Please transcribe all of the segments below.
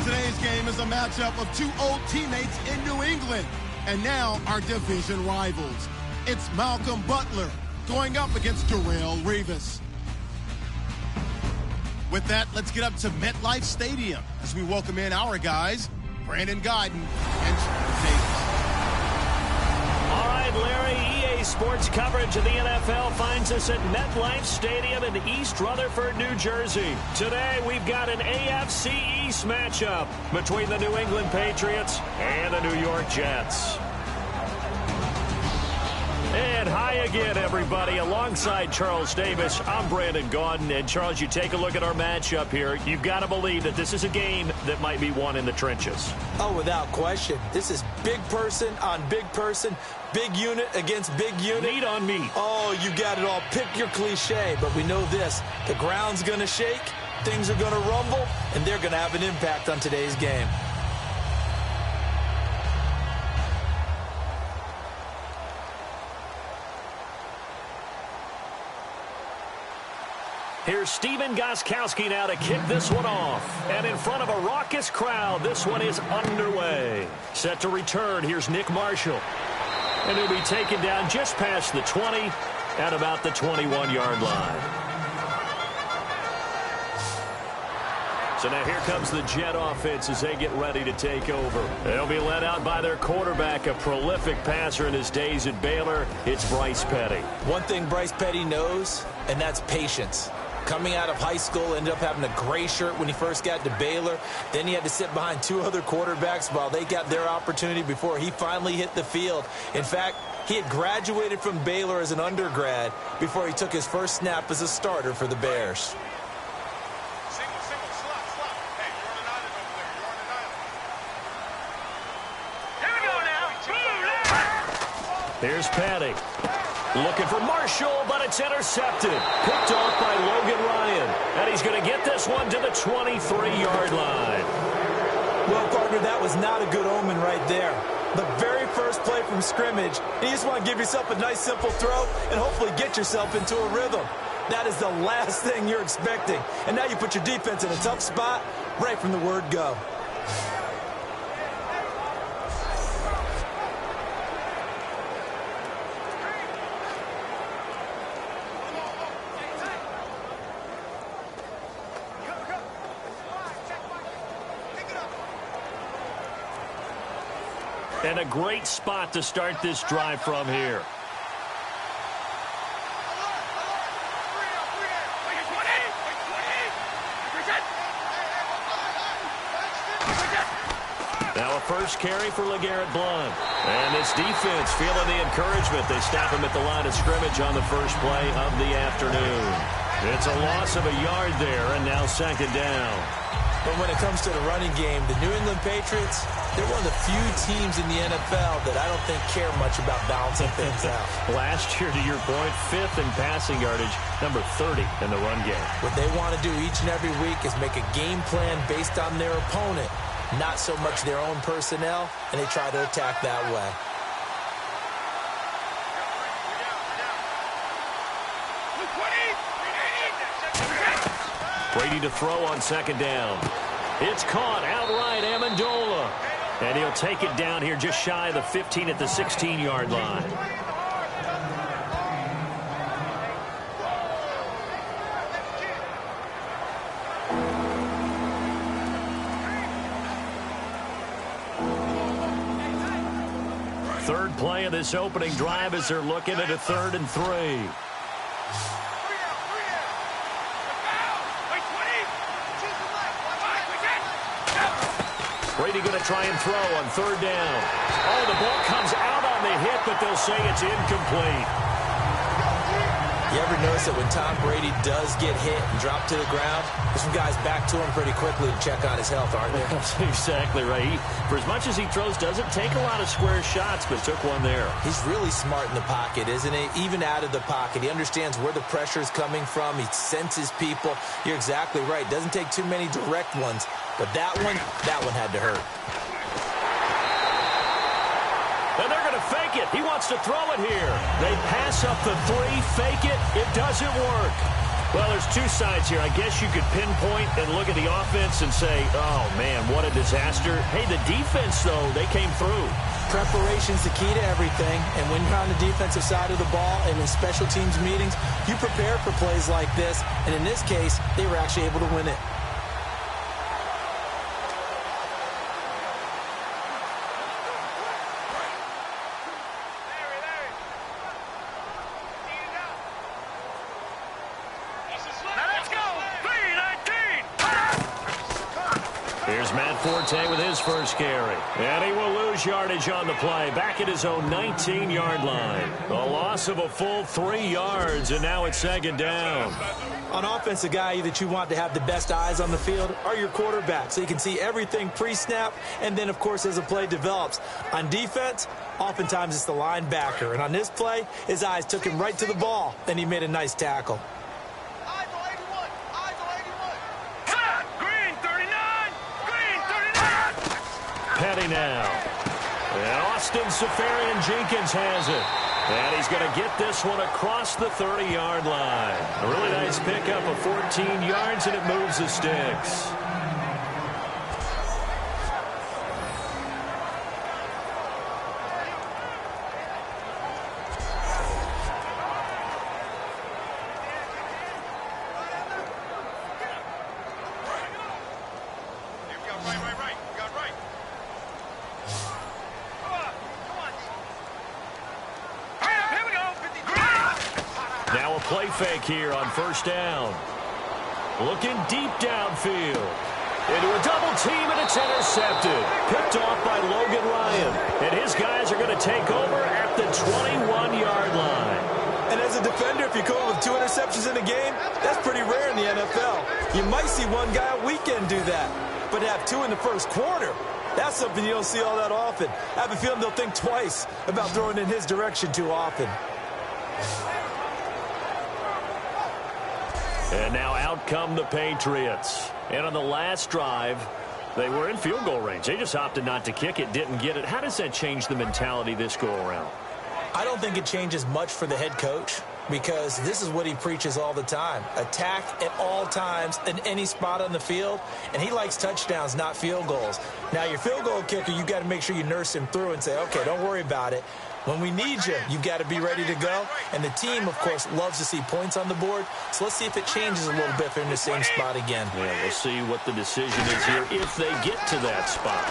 Today's game is a matchup of two old teammates in New England, and now our division rivals. It's Malcolm Butler going up against Darrelle Revis. With that, let's get up to MetLife Stadium as we welcome in our guys, Brandon Guyton and Charles Davis. All right, Larry, EA Sports coverage of the NFL finds us at MetLife Stadium in East Rutherford, New Jersey. Today, we've got an AFC East matchup between the New England Patriots and the New York Jets. And hi again, everybody. Alongside Charles Davis, I'm Brandon Guyton. And, Charles, you take a look at our matchup here. You've got to believe that this is a game that might be won in the trenches. Oh, without question. This is big person on big person, big unit against big unit. Meat on meat. Oh, you got it all. Pick your cliche, but we know this. The ground's going to shake, things are going to rumble, and they're going to have an impact on today's game. Here's Stephen Gostkowski now to kick this one off. And in front of a raucous crowd, this one is underway. Set to return, here's Nick Marshall. And he'll be taken down just past the 20 at about the 21-yard line. So now here comes the Jet offense as they get ready to take over. They'll be led out by their quarterback, a prolific passer in his days at Baylor. It's Bryce Petty. One thing Bryce Petty knows, and that's patience. Coming out of high school, ended up having a gray shirt when he first got to Baylor. Then he had to sit behind two other quarterbacks while they got their opportunity before he finally hit the field. In fact, he had graduated from Baylor as an undergrad before he took his first snap as a starter for the Bears. Here's Petty. Looking for Marshall, but it's intercepted. Picked off by Logan Ryan. And he's going to get this one to the 23-yard line. Well, partner, that was not a good omen right there. The very first play from scrimmage, you just want to give yourself a nice, simple throw and hopefully get yourself into a rhythm. That is the last thing you're expecting. And now you put your defense in a tough spot right from the word go. And a great spot to start this drive from here. Now a first carry for LeGarrette Blount. And this defense feeling the encouragement. They stop him at the line of scrimmage on the first play of the afternoon. It's a loss of a yard there, and now second down. But when it comes to the running game, the New England Patriots, they're one of the few teams in the NFL that I don't think care much about balancing things out. Last year, to your point, 5th in passing yardage, number 30 in the run game. What they want to do each and every week is make a game plan based on their opponent, not so much their own personnel, and they try to attack that way. Brady to throw on second down. It's caught outright, Amendola. And he'll take it down here just shy of the 15 at the 16-yard line. Third play of this opening drive as they're looking at a 3rd and 3. Brady going to try and throw on 3rd down. Oh, the ball comes out on the hit, but they'll say it's incomplete. You ever notice that when Tom Brady does get hit and drop to the ground, there's some guys back to him pretty quickly to check on his health, aren't there? That's exactly right. For as much as he throws, doesn't take a lot of square shots, but took one there. He's really smart in the pocket, isn't he? Even out of the pocket. He understands where the pressure is coming from. He senses people. You're exactly right. Doesn't take too many direct ones. But that one had to hurt. And they're going to fake it. He wants to throw it here. They pass up the 3, fake it. It doesn't work. Well, there's two sides here. I guess you could pinpoint and look at the offense and say, oh, man, what a disaster. Hey, the defense, though, they came through. Preparation's the key to everything, and when you're on the defensive side of the ball and in special teams meetings, you prepare for plays like this, and in this case, they were actually able to win it. Here's Matt Forte with his first carry. And he will lose yardage on the play. Back at his own 19-yard line. A loss of a full 3 yards, and now it's second down. On offense, the guy that you want to have the best eyes on the field are your quarterbacks, so you can see everything pre-snap, and then, of course, as the play develops. On defense, oftentimes it's the linebacker. And on this play, his eyes took him right to the ball, and he made a nice tackle. Petty now. And Austin Safarian-Jenkins has it. And he's going to get this one across the 30-yard line. A really nice pickup of 14 yards, and it moves the sticks. Now a play fake here on first down. Looking deep downfield. Into a double team, and it's intercepted. Picked off by Logan Ryan. And his guys are going to take over at the 21-yard line. And as a defender, if you go with 2 interceptions in a game, that's pretty rare in the NFL. You might see one guy a weekend do that. But to have 2 in the first quarter, that's something you don't see all that often. I have a feeling they'll think twice about throwing in his direction too often. And now out come the Patriots. And on the last drive, they were in field goal range. They just opted not to kick it, didn't get it. How does that change the mentality this go around? I don't think it changes much for the head coach, because this is what he preaches all the time. Attack at all times in any spot on the field, and he likes touchdowns, not field goals. Now, your field goal kicker, you got to make sure you nurse him through and say, okay, don't worry about it. When we need you, you've got to be ready to go. And the team, of course, loves to see points on the board. So let's see if it changes a little bit if they're in the same spot again. Yeah, we'll see what the decision is here if they get to that spot.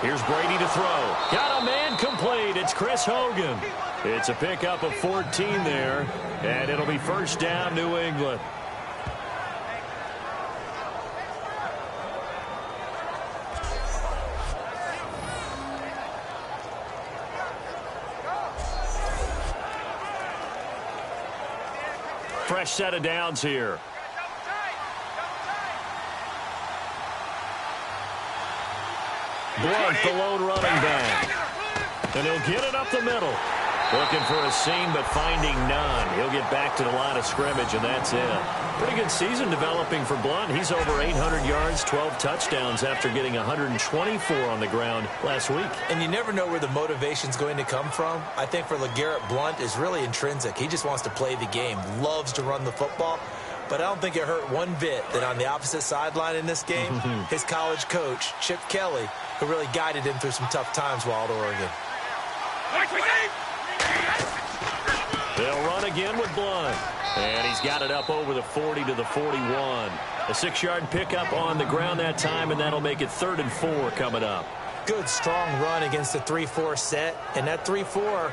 Here's Brady to throw. Got a man complete. It's Chris Hogan. It's a pickup of 14 there, and it'll be first down, New England. Fresh set of downs here. Blunt, the lone running back. And he'll get it up the middle. Looking for a seam, but finding none. He'll get back to the line of scrimmage, and that's it. Pretty good season developing for Blunt. He's over 800 yards, 12 touchdowns after getting 124 on the ground last week. And you never know where the motivation's going to come from. I think for LeGarrette Blunt is really intrinsic. He just wants to play the game, loves to run the football. But I don't think it hurt one bit that on the opposite sideline in this game, his college coach, Chip Kelly, who really guided him through some tough times while at Oregon. They'll run again with Blunt. And he's got it up over the 40 to the 41. A 6-yard pickup on the ground that time, and that'll make it 3rd and 4 coming up. Good, strong run against the 3-4 set. And that 3-4,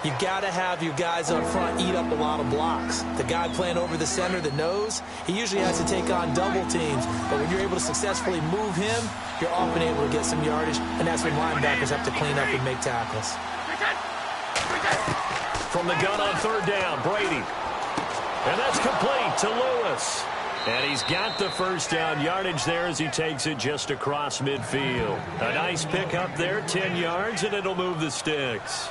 you've got to have your guys up front eat up a lot of blocks. The guy playing over the center, the nose, he usually has to take on double teams. But when you're able to successfully move him, you're often able to get some yardage, and that's when linebackers have to clean up and make tackles. From the gun on 3rd down, Brady. And that's complete to Lewis. And he's got the first down yardage there as he takes it just across midfield. A nice pickup there, 10 yards, and it'll move the sticks.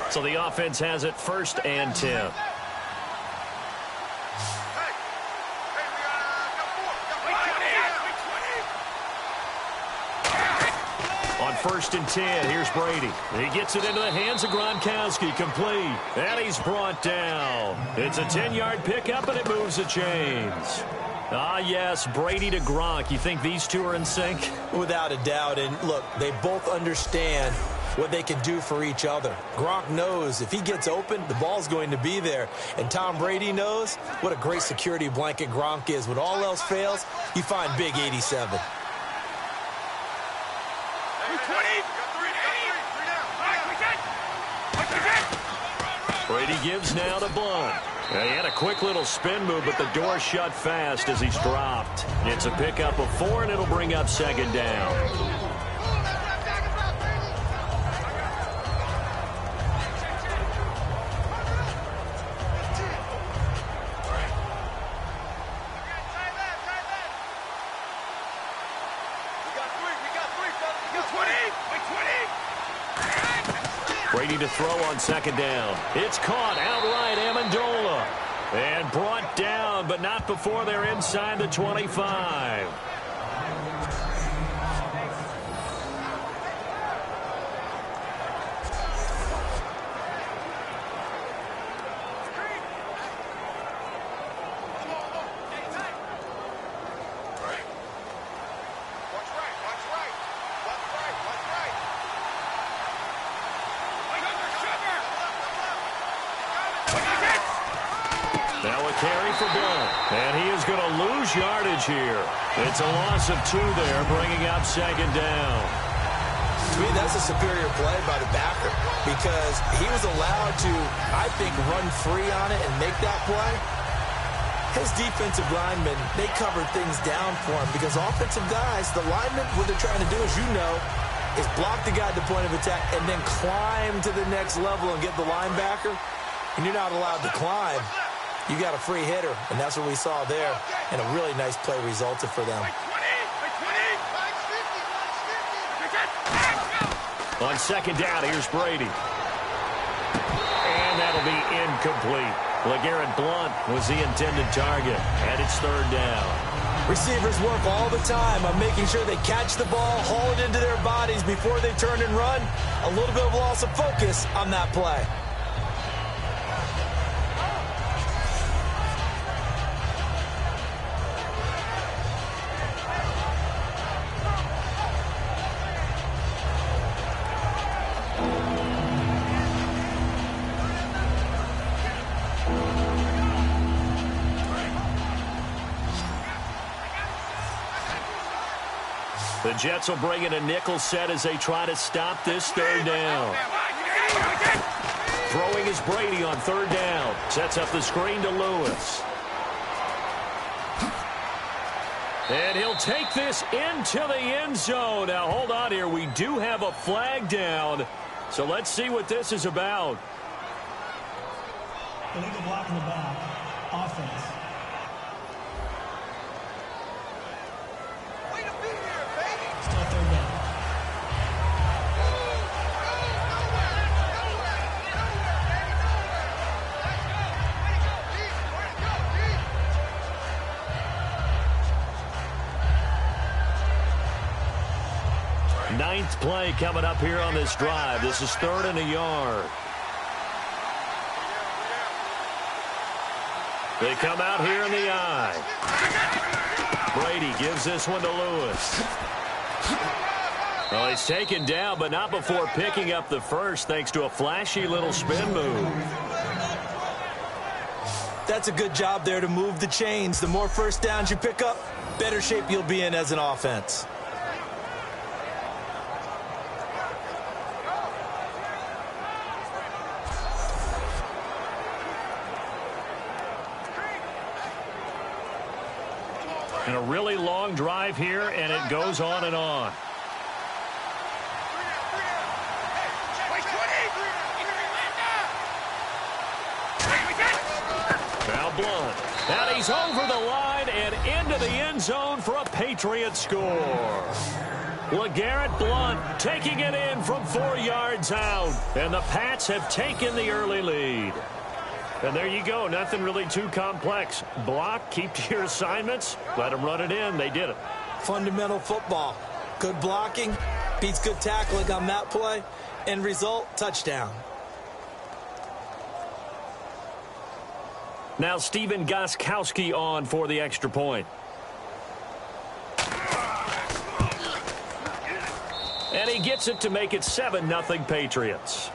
So the offense has it 1st and 10. 1st and 10. Here's Brady. He gets it into the hands of Gronkowski. Complete. And he's brought down. It's a 10-yard pickup, and it moves the chains. Ah, yes, Brady to Gronk. You think these two are in sync? Without a doubt. And, look, they both understand what they can do for each other. Gronk knows if he gets open, the ball's going to be there. And Tom Brady knows what a great security blanket Gronk is. When all else fails, you find Big 87. Brady gives now to Blunt. He had a quick little spin move, but the door shut fast as he's dropped. It's a pickup of 4, and it'll bring up 2nd down. Brady to throw on 2nd down. It's caught outright, Amendola. And brought down, but not before they're inside the 25. Now a carry for Blunt, and he is going to lose yardage here. It's a loss of 2 there, bringing up 2nd down. To me, that's a superior play by the backer because he was allowed to, I think, run free on it and make that play. His defensive linemen, they covered things down for him because offensive guys, the linemen, what they're trying to do, as you know, is block the guy at the point of attack and then climb to the next level and get the linebacker. And you're not allowed to climb. You got a free hitter, and that's what we saw there. And a really nice play resulted for them. On 2nd down, here's Brady. And that'll be incomplete. LeGarrette Blunt was the intended target, and it's 3rd down. Receivers work all the time on making sure they catch the ball, haul it into their bodies before they turn and run. A little bit of loss of focus on that play. The Jets will bring in a nickel set as they try to stop this 3rd down. Throwing is Brady on 3rd down. Sets up the screen to Lewis. And he'll take this into the end zone. Now, hold on here. We do have a flag down. So let's see what this is about. Illegal block in the back. Offense. Still 3rd down. Ninth play coming up here on this drive. This is 3rd and a yard. They come out here in the eye. Brady gives this one to Lewis. Well, he's taken down, but not before picking up the first thanks to a flashy little spin move. That's a good job there to move the chains. The more first downs you pick up, better shape you'll be in as an offense. And a really long drive here, and it goes on and on. Now Blunt. And he's over the line and into the end zone for a Patriot score. LeGarrette Blunt taking it in from 4 yards out. And the Pats have taken the early lead. And there you go. Nothing really too complex. Block, keep to your assignments, let them run it in. They did it. Fundamental football. Good blocking, Beats good tackling on that play. End result, touchdown. Now Stephen Gostkowski on for the extra point. And he gets it to make it 7-0 Patriots.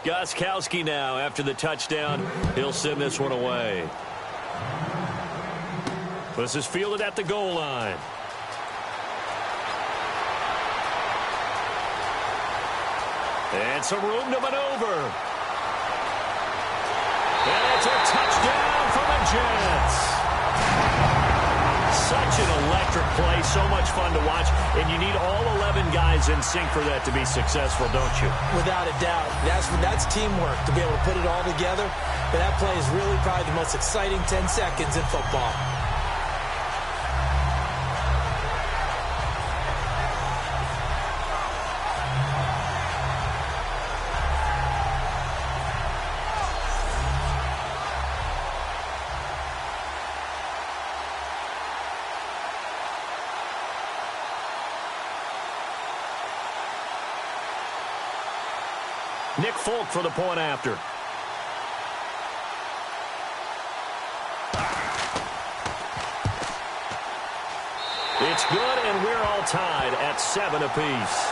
Gostkowski now after the touchdown. He'll send this one away. This is fielded at the goal line. And some room to maneuver. And it's a touchdown for the Jets. Such an electric play, so much fun to watch, and you need all 11 guys in sync for that to be successful, don't you? Without a doubt. That's teamwork, to be able to put it all together. But that play is really probably the most exciting 10 seconds in football. Nick Folk for the point after. It's good, and we're all tied at 7 apiece.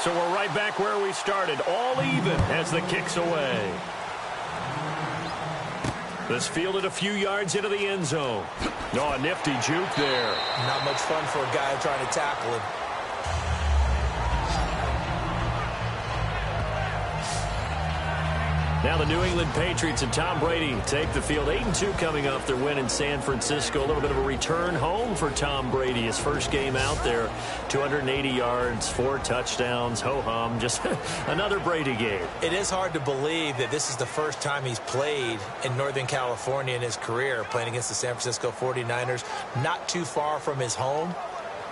So we're right back where we started, all even as the kick's away. This fielded a few yards into the end zone. Oh, a nifty juke there. Not much fun for a guy trying to tackle him. Now the New England Patriots and Tom Brady take the field. 8-2 coming off their win in San Francisco. A little bit of a return home for Tom Brady. His first game out there. 280 yards, 4 touchdowns, ho-hum. Just another Brady game. It is hard to believe that this is the first time he's played in Northern California in his career, playing against the San Francisco 49ers, not too far from his home.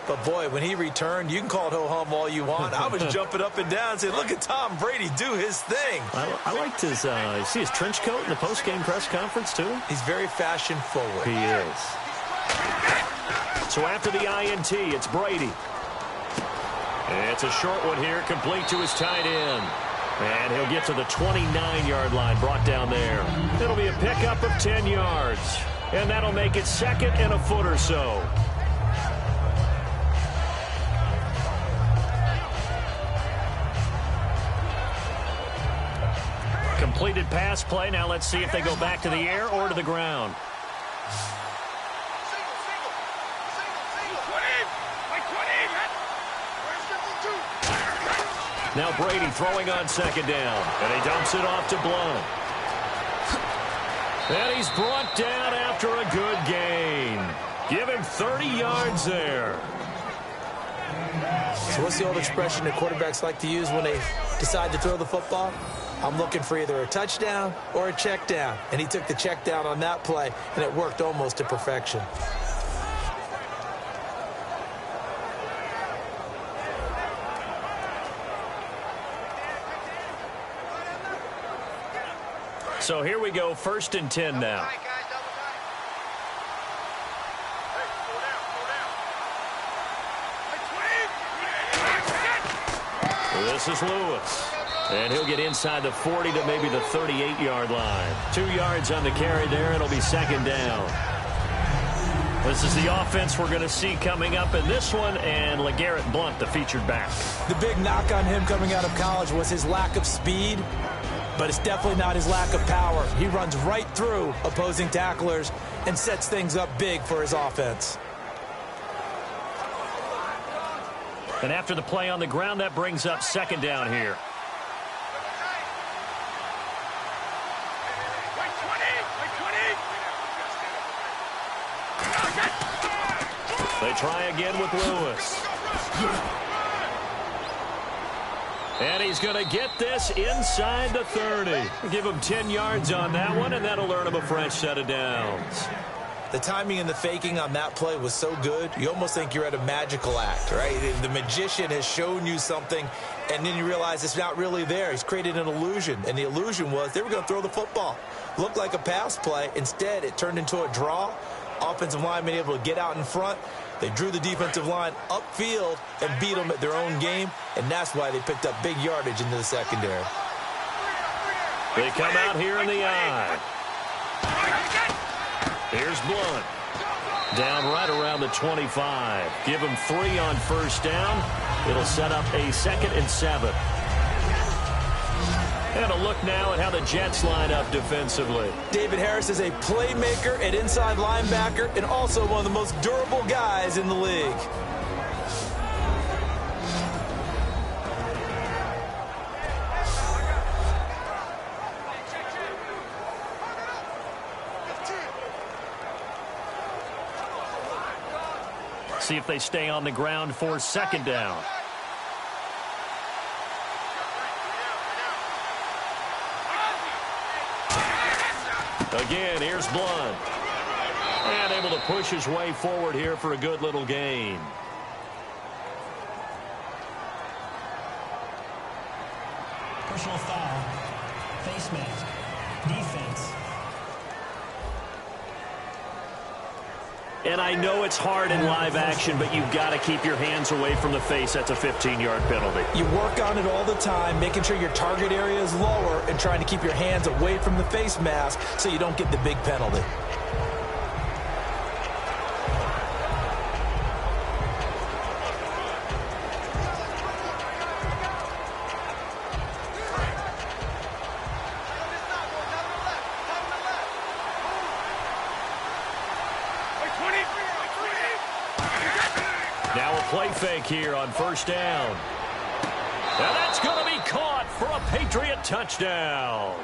But, boy, when he returned, you can call it ho-hum all you want. I was jumping up and down saying, look at Tom Brady do his thing. I liked his, you see his trench coat in the post-game press conference, too? He's very fashion-forward. He is. So after the INT, it's Brady. It's a short one here, complete to his tight end. And he'll get to the 29-yard line, brought down there. It'll be a pickup of 10 yards. And that'll make it 2nd and a foot or so. Completed pass play. Now let's see if they go back to the air or to the ground. Now Brady throwing on 2nd down. And he dumps it off to Blount. And he's brought down after a good gain. Give him 30 yards there. So what's the old expression that quarterbacks like to use when they decide to throw the football? I'm looking for either a touchdown or a check down. And he took the check down on that play, and it worked almost to perfection. So here we go, 1st and 10 now. This is Lewis. And he'll get inside the 40 to maybe the 38-yard line. 2 yards on the carry there. It'll be second down. This is the offense we're going to see coming up in this one, and LeGarrette Blount, the featured back. The big knock on him coming out of college was his lack of speed, but it's definitely not his lack of power. He runs right through opposing tacklers and sets things up big for his offense. And after the play on the ground, that brings up second down here. They try again with Lewis. And he's going to get this inside the 30. Give him 10 yards on that one, and that'll earn him a fresh set of downs. The timing and the faking on that play was so good, you almost think you're at a magical act, right? The magician has shown you something, and then you realize it's not really there. He's created an illusion, and the illusion was they were going to throw the football. Looked like a pass play. Instead, it turned into a draw. Offensive linemen able to get out in front. They drew the defensive line upfield and beat them at their own game, and that's why they picked up big yardage into the secondary. They come out here in the eye. Here's Blount. Down right around the 25. Give him 3 on first down. It'll set up a 2nd and 7. And a look now at how the Jets line up defensively. David Harris is a playmaker at inside linebacker and also one of the most durable guys in the league. See if they stay on the ground for second down. Again, here's Blount. And able to push his way forward here for a good little gain. Personal foul. Face mask. Defense. And I know it's hard in live action, but you've got to keep your hands away from the face. That's a 15-yard penalty. You work on it all the time, making sure your target area is lower and trying to keep your hands away from the face mask so you don't get the big penalty. Now a play fake here on first down. And that's going to be caught for a Patriot touchdown.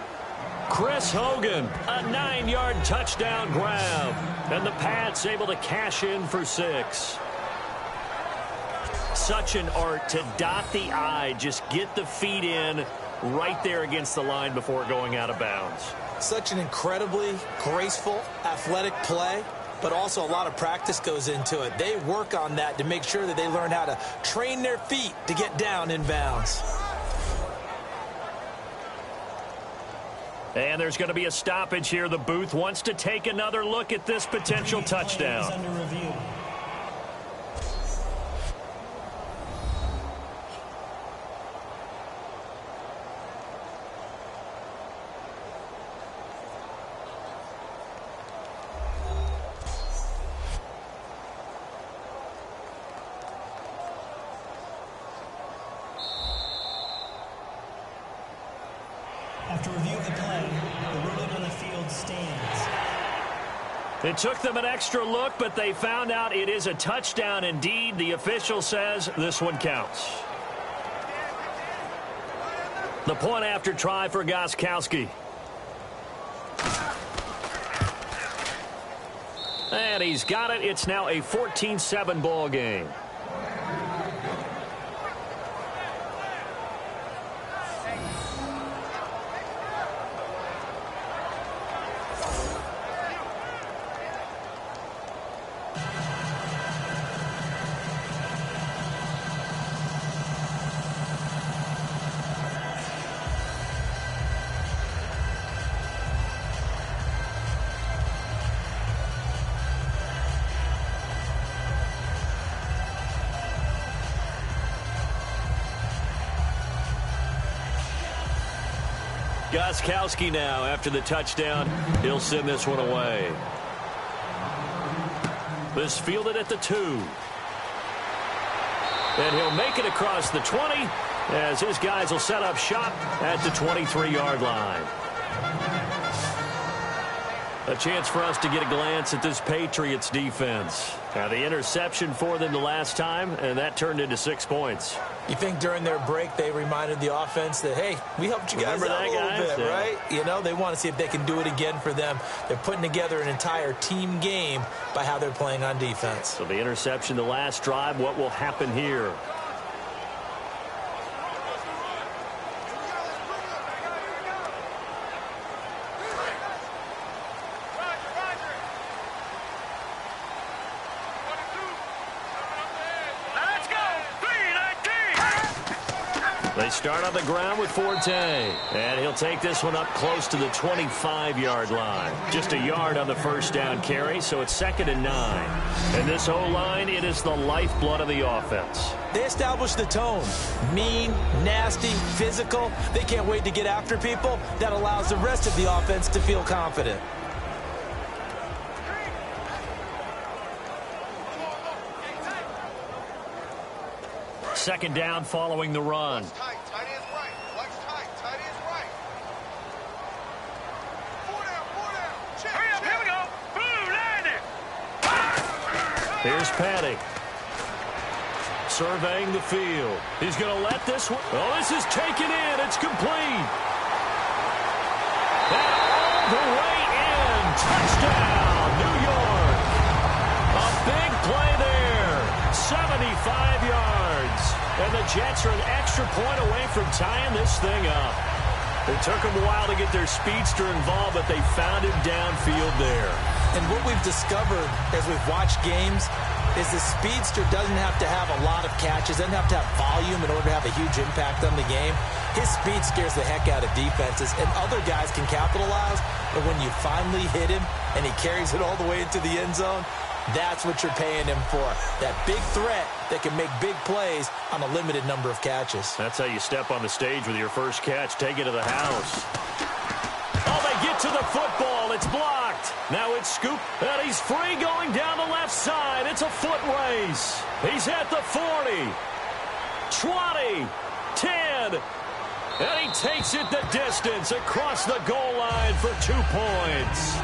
Chris Hogan, a 9-yard touchdown grab. And the Pats able to cash in for 6. Such an art to dot the I, just get the feet in right there against the line before going out of bounds. Such an incredibly graceful, athletic play. But also a lot of practice goes into it. They work on that to make sure that they learn how to train their feet to get down in bounds. And there's going to be a stoppage here. The booth wants to take another look at this potential touchdown. Under review. After review of the play, the ruling on the field stands. It took them an extra look, but they found out it is a touchdown indeed. The official says this one counts. The point after try for Gostkowski. And he's got it. It's now a 14-7 ball game. Gostkowski now after the touchdown. He'll send this one away. This fielded at the 2. And he'll make it across the 20 as his guys will set up shop at the 23-yard line. A chance for us to get a glance at this Patriots defense. Now the interception for them the last time, and that turned into 6 points. You think during their break they reminded the offense that, hey, we helped you guys out a little bit, right? You know, they want to see if they can do it again for them. They're putting together an entire team game by how they're playing on defense. So the interception the last drive, what will happen here? They start on the ground with Forte, and he'll take this one up close to the 25-yard line. Just a yard on the first down carry, so it's 2nd and 9. And this O-line, it is the lifeblood of the offense. They establish the tone. Mean, nasty, physical. They can't wait to get after people. That allows the rest of the offense to feel confident. Second down following the run. Here's Patty. Surveying the field. He's going to let this one. Oh, this is taken in. It's complete. And all the way in. Touchdown, New York. A big play there. 75 yards. And the Jets are an extra point away from tying this thing up. It took them a while to get their speedster involved, but they found him downfield there. And what we've discovered as we've watched games is the speedster doesn't have to have a lot of catches, doesn't have to have volume in order to have a huge impact on the game. His speed scares the heck out of defenses, and other guys can capitalize. But when you finally hit him and he carries it all the way into the end zone, that's what you're paying him for. That big threat that can make big plays on a limited number of catches. That's how you step on the stage with your first catch. Take it to the house. Oh, they get to the football. It's blocked. Now it's Scoop, and he's free going down the left side. It's a foot race. He's at the 40, 20, 10, and he takes it the distance across the goal line for 2 points.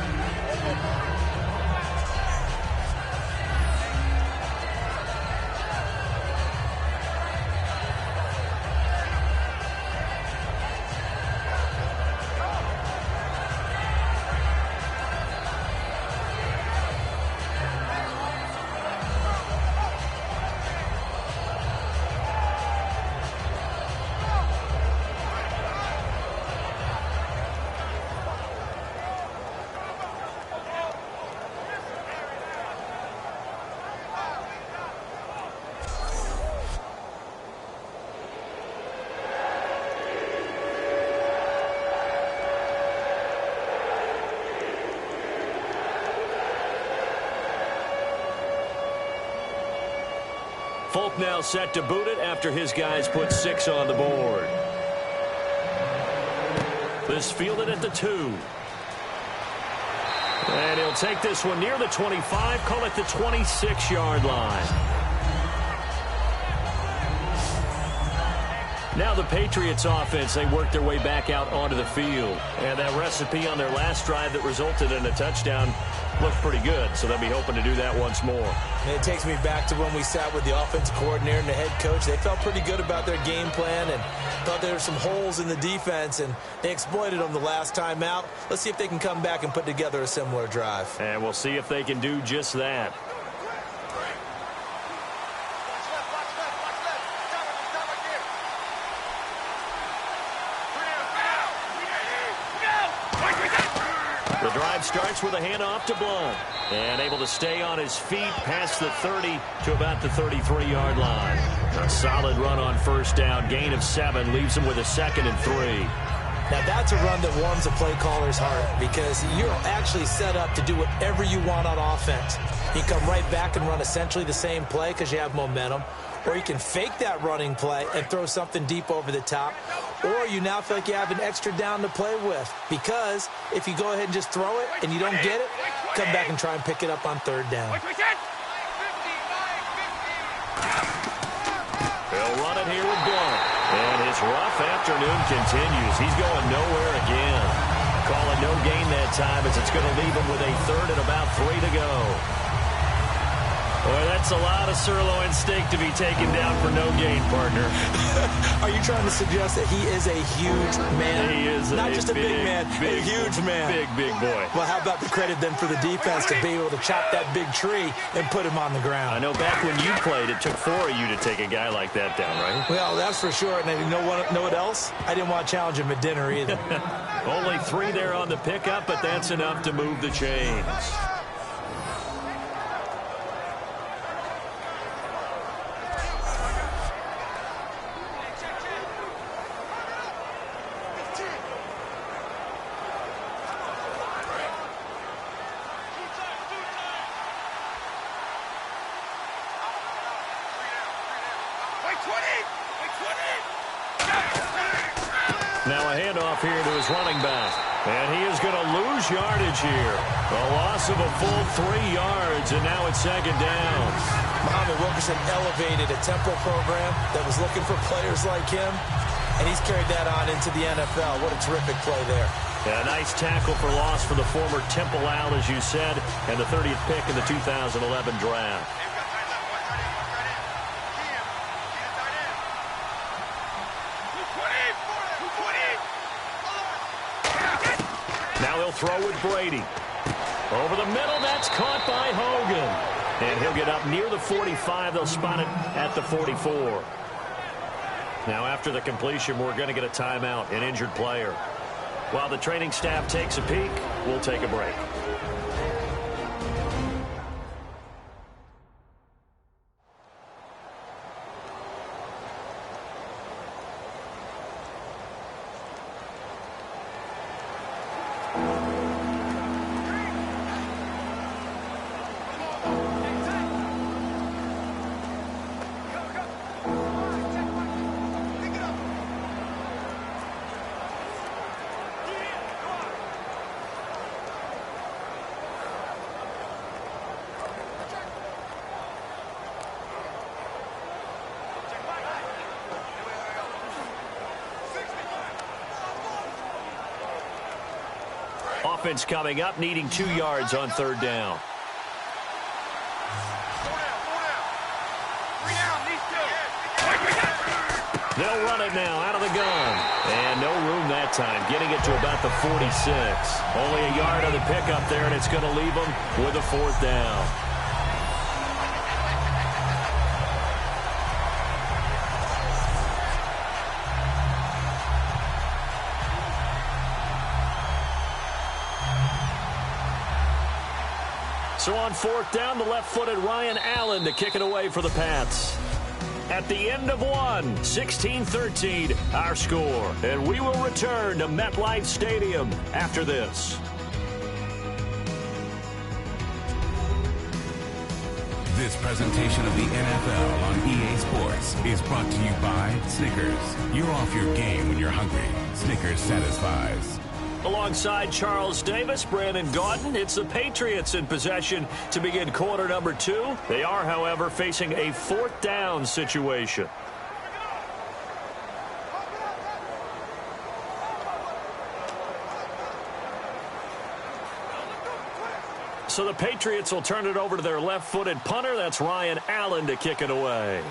Folk now set to boot it after his guys put 6 on the board. This fielded at the 2. And he'll take this one near the 25, call it the 26-yard line. Now the Patriots offense, they work their way back out onto the field. And that recipe on their last drive that resulted in a touchdown looked pretty good, so they'll be hoping to do that once more. And it takes me back to when we sat with the offensive coordinator and the head coach. They felt pretty good about their game plan and thought there were some holes in the defense, and they exploited them the last time out. Let's see if they can come back and put together a similar drive. And we'll see if they can do just that. The drive starts with a handoff to Blunt. And able to stay on his feet past the 30 to about the 33-yard line. A solid run on first down. Gain of 7 leaves him with a 2nd and 3. Now that's a run that warms a play caller's heart because you're actually set up to do whatever you want on offense. You come right back and run essentially the same play because you have momentum. Or you can fake that running play and throw something deep over the top. Or you now feel like you have an extra down to play with. Because if you go ahead and just throw it and you don't get it, come back and try and pick it up on third down. They'll run it here with Blunt. And his rough afternoon continues. He's going nowhere again. Call it no gain that time as it's going to leave him with a third and about 3 to go. Boy, that's a lot of sirloin steak to be taken down for no gain, partner. Are you trying to suggest that he is a huge man? He is not just a big man, a huge man. Big boy. Well, how about the credit then for the defense to be able to chop that big tree and put him on the ground? I know back when you played, it took 4 of you to take a guy like that down, right? Well, that's for sure. And you know what else? I didn't want to challenge him at dinner either. Only 3 there on the pickup, but that's enough to move the chains. Now a handoff here to his running back. And he is going to lose yardage here. A loss of a full 3 yards, and now it's second down. Muhammad Wilkerson elevated a tempo program that was looking for players like him, and he's carried that on into the NFL. What a terrific play there. Yeah, a nice tackle for loss for the former Temple Owl, as you said, and the 30th pick in the 2011 draft. Now he'll throw with Brady. Over the middle, that's caught by Hogan. And he'll get up near the 45. They'll spot it at the 44. Now after the completion, we're going to get a timeout, an injured player. While the training staff takes a peek, we'll take a break. Offense coming up, needing 2 yards on third down. They'll run it now out of the gun. And no room that time, getting it to about the 46. Only a yard on the pickup there, and it's going to leave them with a fourth down. So on fourth down, the left-footed Ryan Allen to kick it away for the Pats. At the end of one, 16-13, our score. And we will return to MetLife Stadium after this. This presentation of the NFL on EA Sports is brought to you by Snickers. You're off your game when you're hungry. Snickers satisfies. Alongside Charles Davis, Brandon Gaudin, it's the Patriots in possession to begin quarter number 2. They are, however, facing a fourth down situation. So the Patriots will turn it over to their left-footed punter. That's Ryan Allen to kick it away.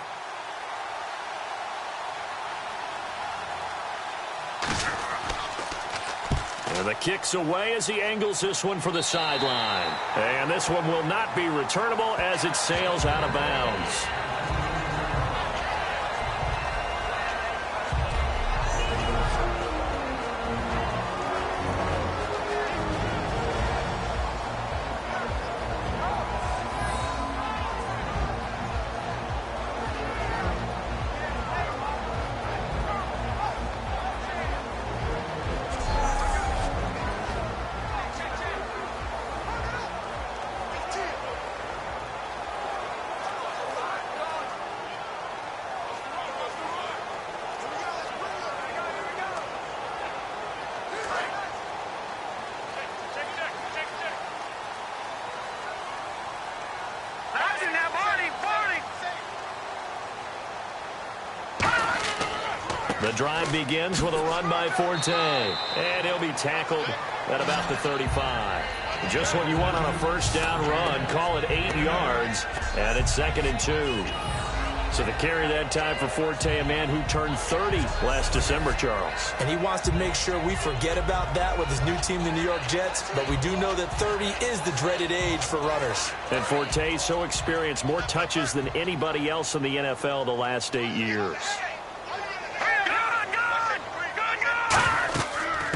And the kick's away as he angles this one for the sideline. And this one will not be returnable as it sails out of bounds. The drive begins with a run by Forte, and he'll be tackled at about the 35. Just what you want on a first down run. Call it 8 yards, and it's 2nd and 2. So the carry that time for Forte, a man who turned 30 last December, Charles. And he wants to make sure we forget about that with his new team, the New York Jets. But we do know that 30 is the dreaded age for runners. And Forte so experienced, more touches than anybody else in the NFL the last 8 years.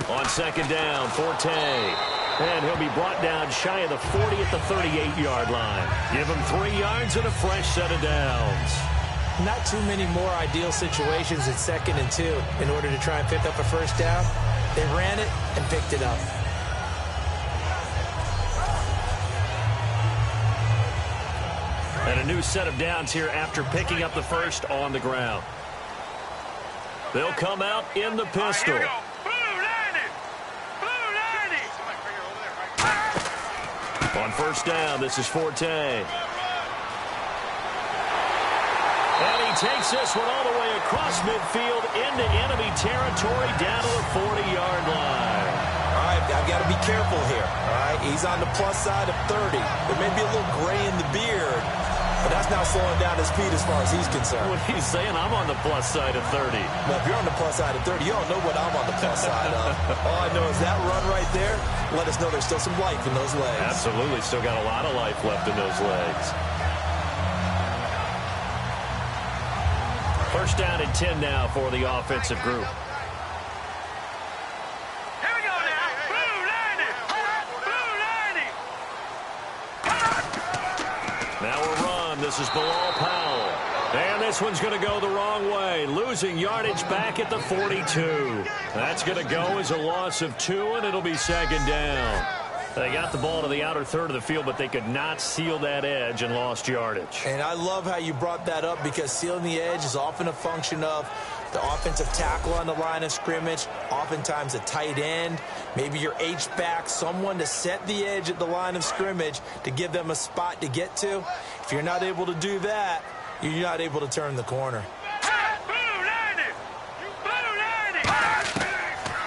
On 2nd down, Forte. And he'll be brought down shy of the 40 at the 38-yard line. Give him 3 yards and a fresh set of downs. Not too many more ideal situations in 2nd and 2 in order to try and pick up a first down. They ran it and picked it up. And a new set of downs here after picking up the first on the ground. They'll come out in the pistol. On first down, this is Forte. And he takes this one all the way across midfield into enemy territory down to the 40-yard line. All right, I've got to be careful here. All right, he's on the plus side of 30. There may be a little gray in the beard, but that's not slowing down his speed as far as he's concerned. What he's saying, I'm on the plus side of 30. Well, if you're on the plus side of 30, you don't know what I'm on the plus side of. All I know is that run right there let us know there's still some life in those legs. Absolutely, still got a lot of life left in those legs. First down and 10 now for the offensive group. Here we go now. Now a run. This is Bilal Powell. And this one's going to go the wrong way. Losing yardage back at the 42. That's going to go as a loss of 2, and it'll be 2nd down. They got the ball to the outer third of the field, but they could not seal that edge and lost yardage. And I love how you brought that up because sealing the edge is often a function of the offensive tackle on the line of scrimmage, oftentimes a tight end, maybe your H-back, someone to set the edge at the line of scrimmage to give them a spot to get to. If you're not able to do that, you're not able to turn the corner.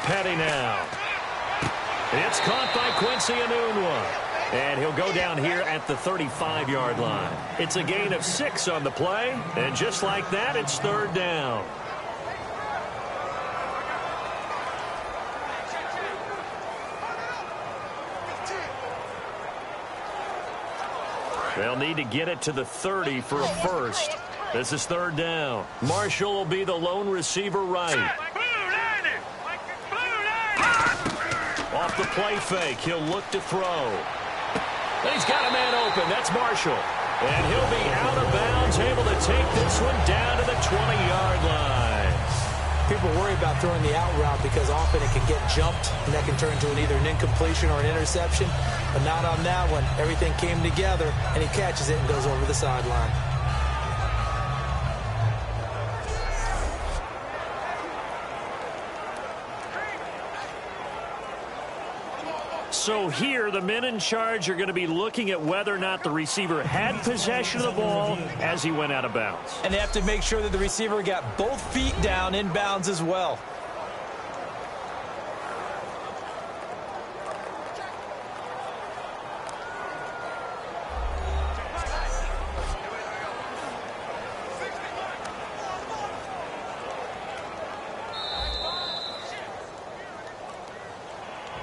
Petty now. It's caught by Quincy Enunwa. And he'll go down here at the 35-yard line. It's a gain of 6 on the play. And just like that, it's 3rd down. They'll need to get it to the 30 for a first. This is 3rd down. Marshall will be the lone receiver right. Off the play fake, he'll look to throw. And he's got a man open. That's Marshall. And he'll be out of bounds, able to take this one down to the 20-yard line. People worry about throwing the out route because often it can get jumped, and that can turn into either an incompletion or an interception. But not on that one. Everything came together, and he catches it and goes over the sideline. So here, the men in charge are going to be looking at whether or not the receiver had possession of the ball as he went out of bounds. And they have to make sure that the receiver got both feet down in bounds as well.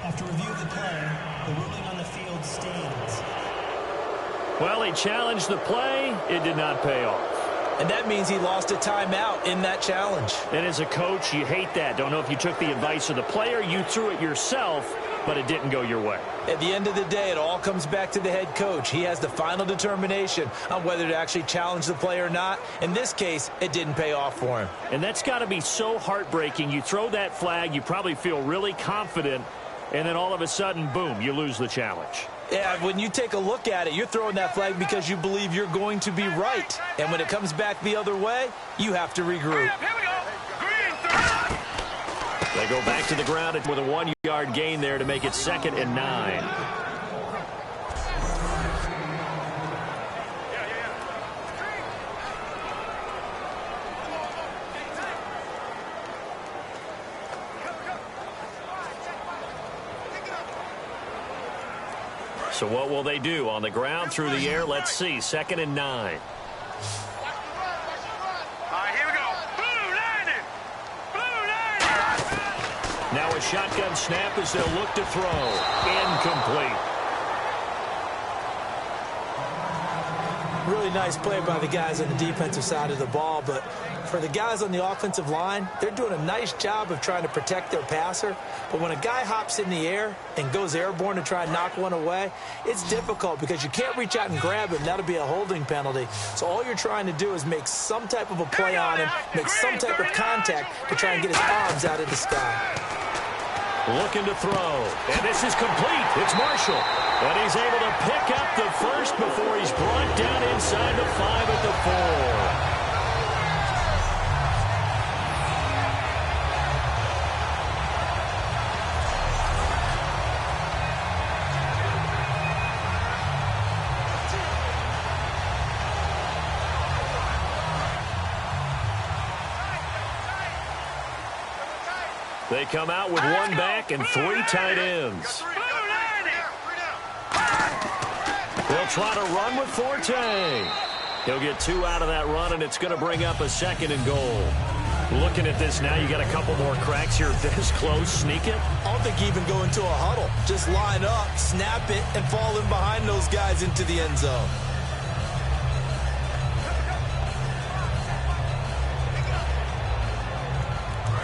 After review of the play, the ruling on the field stands. Well, he challenged the play. It did not pay off. And that means he lost a timeout in that challenge. And as a coach, you hate that. Don't know if you took the advice of the player, you threw it yourself, but it didn't go your way. At the end of the day, it all comes back to the head coach. He has the final determination on whether to actually challenge the play or not. In this case, it didn't pay off for him. And that's got to be so heartbreaking. You throw that flag, you probably feel really confident, and then all of a sudden, boom, you lose the challenge. Yeah, when you take a look at it, you're throwing that flag because you believe you're going to be right. And when it comes back the other way, you have to regroup. They go back to the ground with a 1-yard gain there to make it 2nd and 9. So what will they do? On the ground, through the air, let's see. 2nd and 9. Now a shotgun snap as they'll look to throw. Incomplete. Really nice play by the guys on the defensive side of the ball, but for the guys on the offensive line, they're doing a nice job of trying to protect their passer. But when a guy hops in the air and goes airborne to try and knock one away, it's difficult because you can't reach out and grab him. That'll be a holding penalty. So all you're trying to do is make some type of a play on him, make some type of contact to try and get his arms out of the sky. Looking to throw, and this is complete. It's Marshall, and he's able to pick up the first before he's brought down inside the 5 at the 4. They come out with one back and 3 tight ends. They'll try to run with Forte. He'll get 2 out of that run, and it's going to bring up a 2nd and goal. Looking at this now, you got a couple more cracks here. This close, sneak it. I don't think even go into a huddle. Just line up, snap it, and fall in behind those guys into the end zone.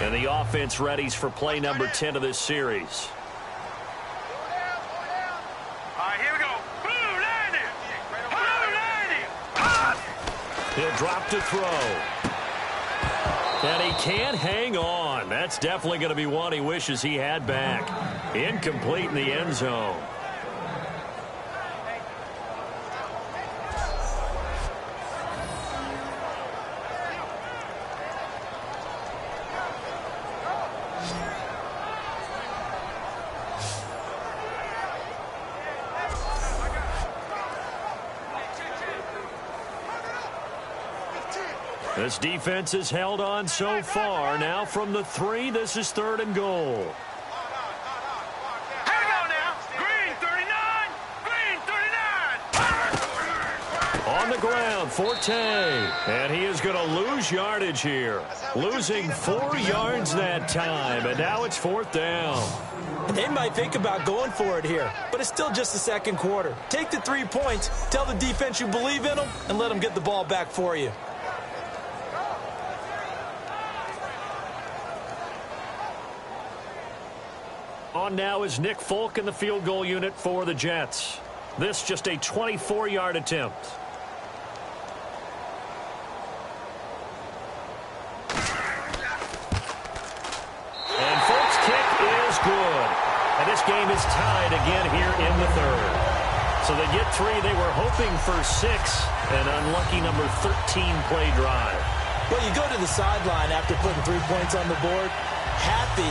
And the offense readies for play number 10 of this series. All right, here we go. He'll drop to throw. And he can't hang on. That's definitely going to be one he wishes he had back. Incomplete in the end zone. This defense has held on so far. Now from the 3, this is 3rd and goal. Here we go now. Green 39. Green 39. On the ground, Forte. And he is going to lose yardage here. Losing 4 yards that time. And now it's 4th down. They might think about going for it here, but it's still just the 2nd quarter. Take the 3 points, tell the defense you believe in them, and let them get the ball back for you. On now is Nick Folk in the field goal unit for the Jets. This just a 24-yard attempt. And Folk's kick is good. And this game is tied again here in the 3rd. So they get 3. They were hoping for 6. An unlucky number 13 play drive. Well, you go to the sideline after putting 3 points on the board, happy,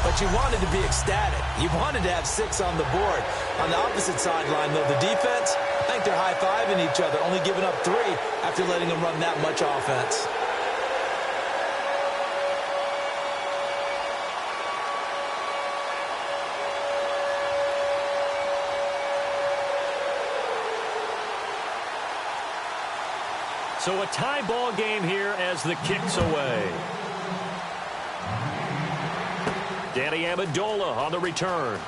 but you wanted to be ecstatic. You wanted to have 6 on the board. On the opposite sideline, though, the defense, I think they're high-fiving each other, only giving up 3 after letting them run that much offense. So a tie ball game here as the kick's away. Danny Amendola on the return.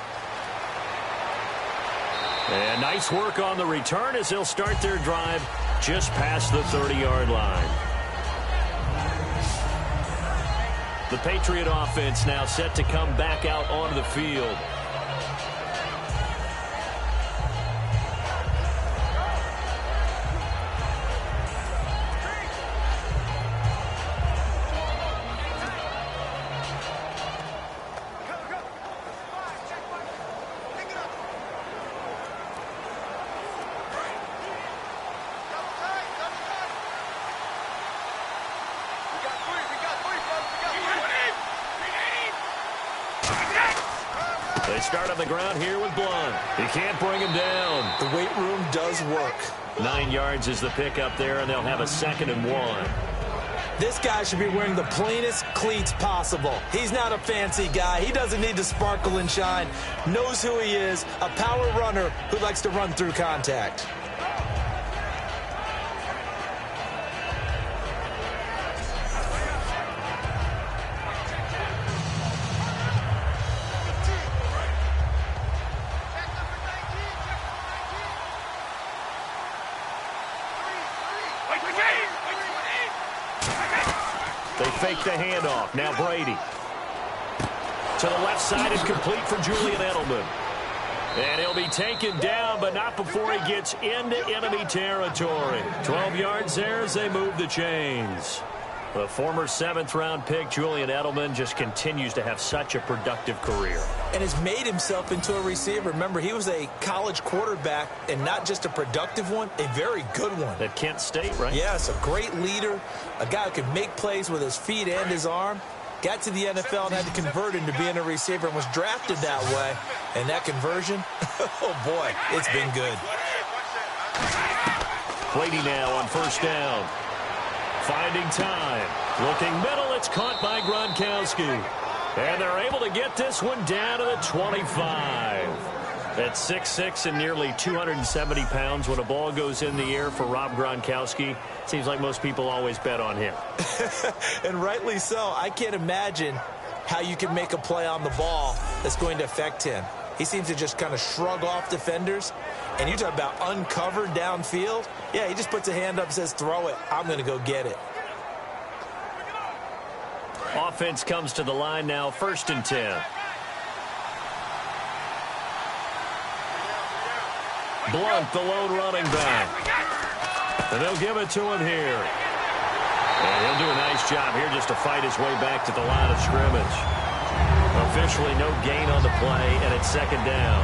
And nice work on the return as they'll start their drive just past the 30-yard line. The Patriot offense now set to come back out onto the field. They start on the ground here with Blunt. He can't bring him down. The weight room does work. 9 yards is the pickup there, and they'll have a 2nd and 1. This guy should be wearing the plainest cleats possible. He's not a fancy guy. He doesn't need to sparkle and shine. Knows who he is, a power runner who likes to run through contact. They fake the handoff. Now Brady. To the left side and complete for Julian Edelman. And he'll be taken down, but not before he gets into enemy territory. 12 yards there as they move the chains. The former 7th-round pick, Julian Edelman, just continues to have such a productive career. And has made himself into a receiver. Remember, he was a college quarterback, and not just a productive one, a very good one. At Kent State, right? Yes, a great leader, a guy who could make plays with his feet and his arm. Got to the NFL and had to convert into being a receiver and was drafted that way. And that conversion, oh boy, it's been good. Brady now on first down. Finding time. Looking middle. It's caught by Gronkowski. And they're able to get this one down to the 25. At 6'6" and nearly 270 pounds, when a ball goes in the air for Rob Gronkowski, seems like most people always bet on him. And rightly so. I can't imagine how you can make a play on the ball that's going to affect him. He seems to just kind of shrug off defenders. And you talk about uncovered downfield. Yeah, he just puts a hand up and says, throw it. I'm going to go get it. Offense comes to the line now, 1st and 10. Blunt, the lone running back. And they'll give it to him here. And he'll do a nice job here just to fight his way back to the line of scrimmage. Officially no gain on the play, and it's 2nd down.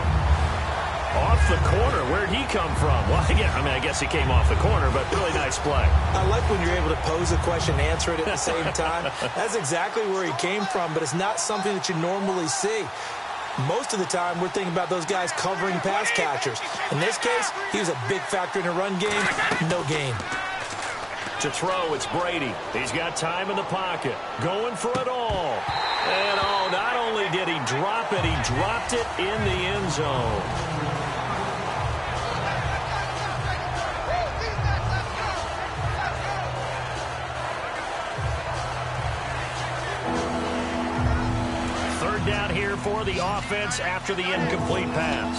Off the corner. Where'd he come from? Well, yeah, I guess he came off the corner, but really nice play. I like when you're able to pose a question and answer it at the same time. That's exactly where he came from, but it's not something that you normally see. Most of the time, we're thinking about those guys covering pass catchers. In this case, he was a big factor in the run game. No gain. To throw, it's Brady. He's got time in the pocket. Going for it all. And, oh, not only did he drop it, he dropped it in the end zone. Down here for the offense after the incomplete pass.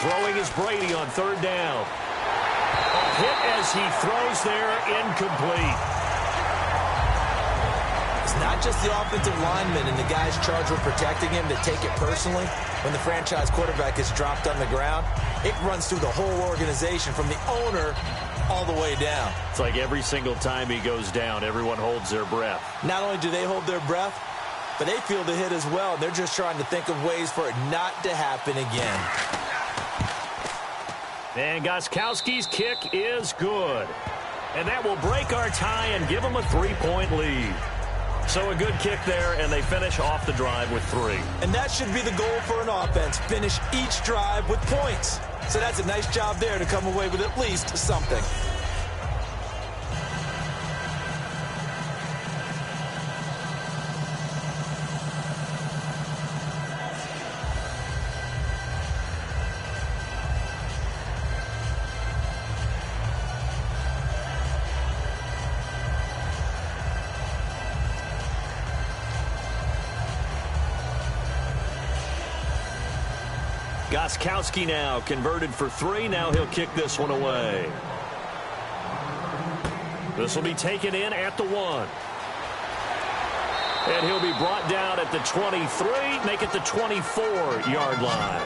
Throwing is Brady on 3rd down. A hit as he throws there, incomplete. It's not just the offensive linemen and the guys charged with protecting him that take it personally. When the franchise quarterback is dropped on the ground, it runs through the whole organization from the owner all the way down. It's like every single time he goes down, everyone holds their breath. Not only do they hold their breath, but they feel the hit as well. They're just trying to think of ways for it not to happen again. And Gostkowski's kick is good. And that will break our tie and give them a 3-point lead. So a good kick there, and they finish off the drive with 3. And that should be the goal for an offense. Finish each drive with points. So that's a nice job there to come away with at least something. Gostkowski now converted for 3. Now he'll kick this one away. This will be taken in at the 1. And he'll be brought down at the 23, make it the 24-yard line.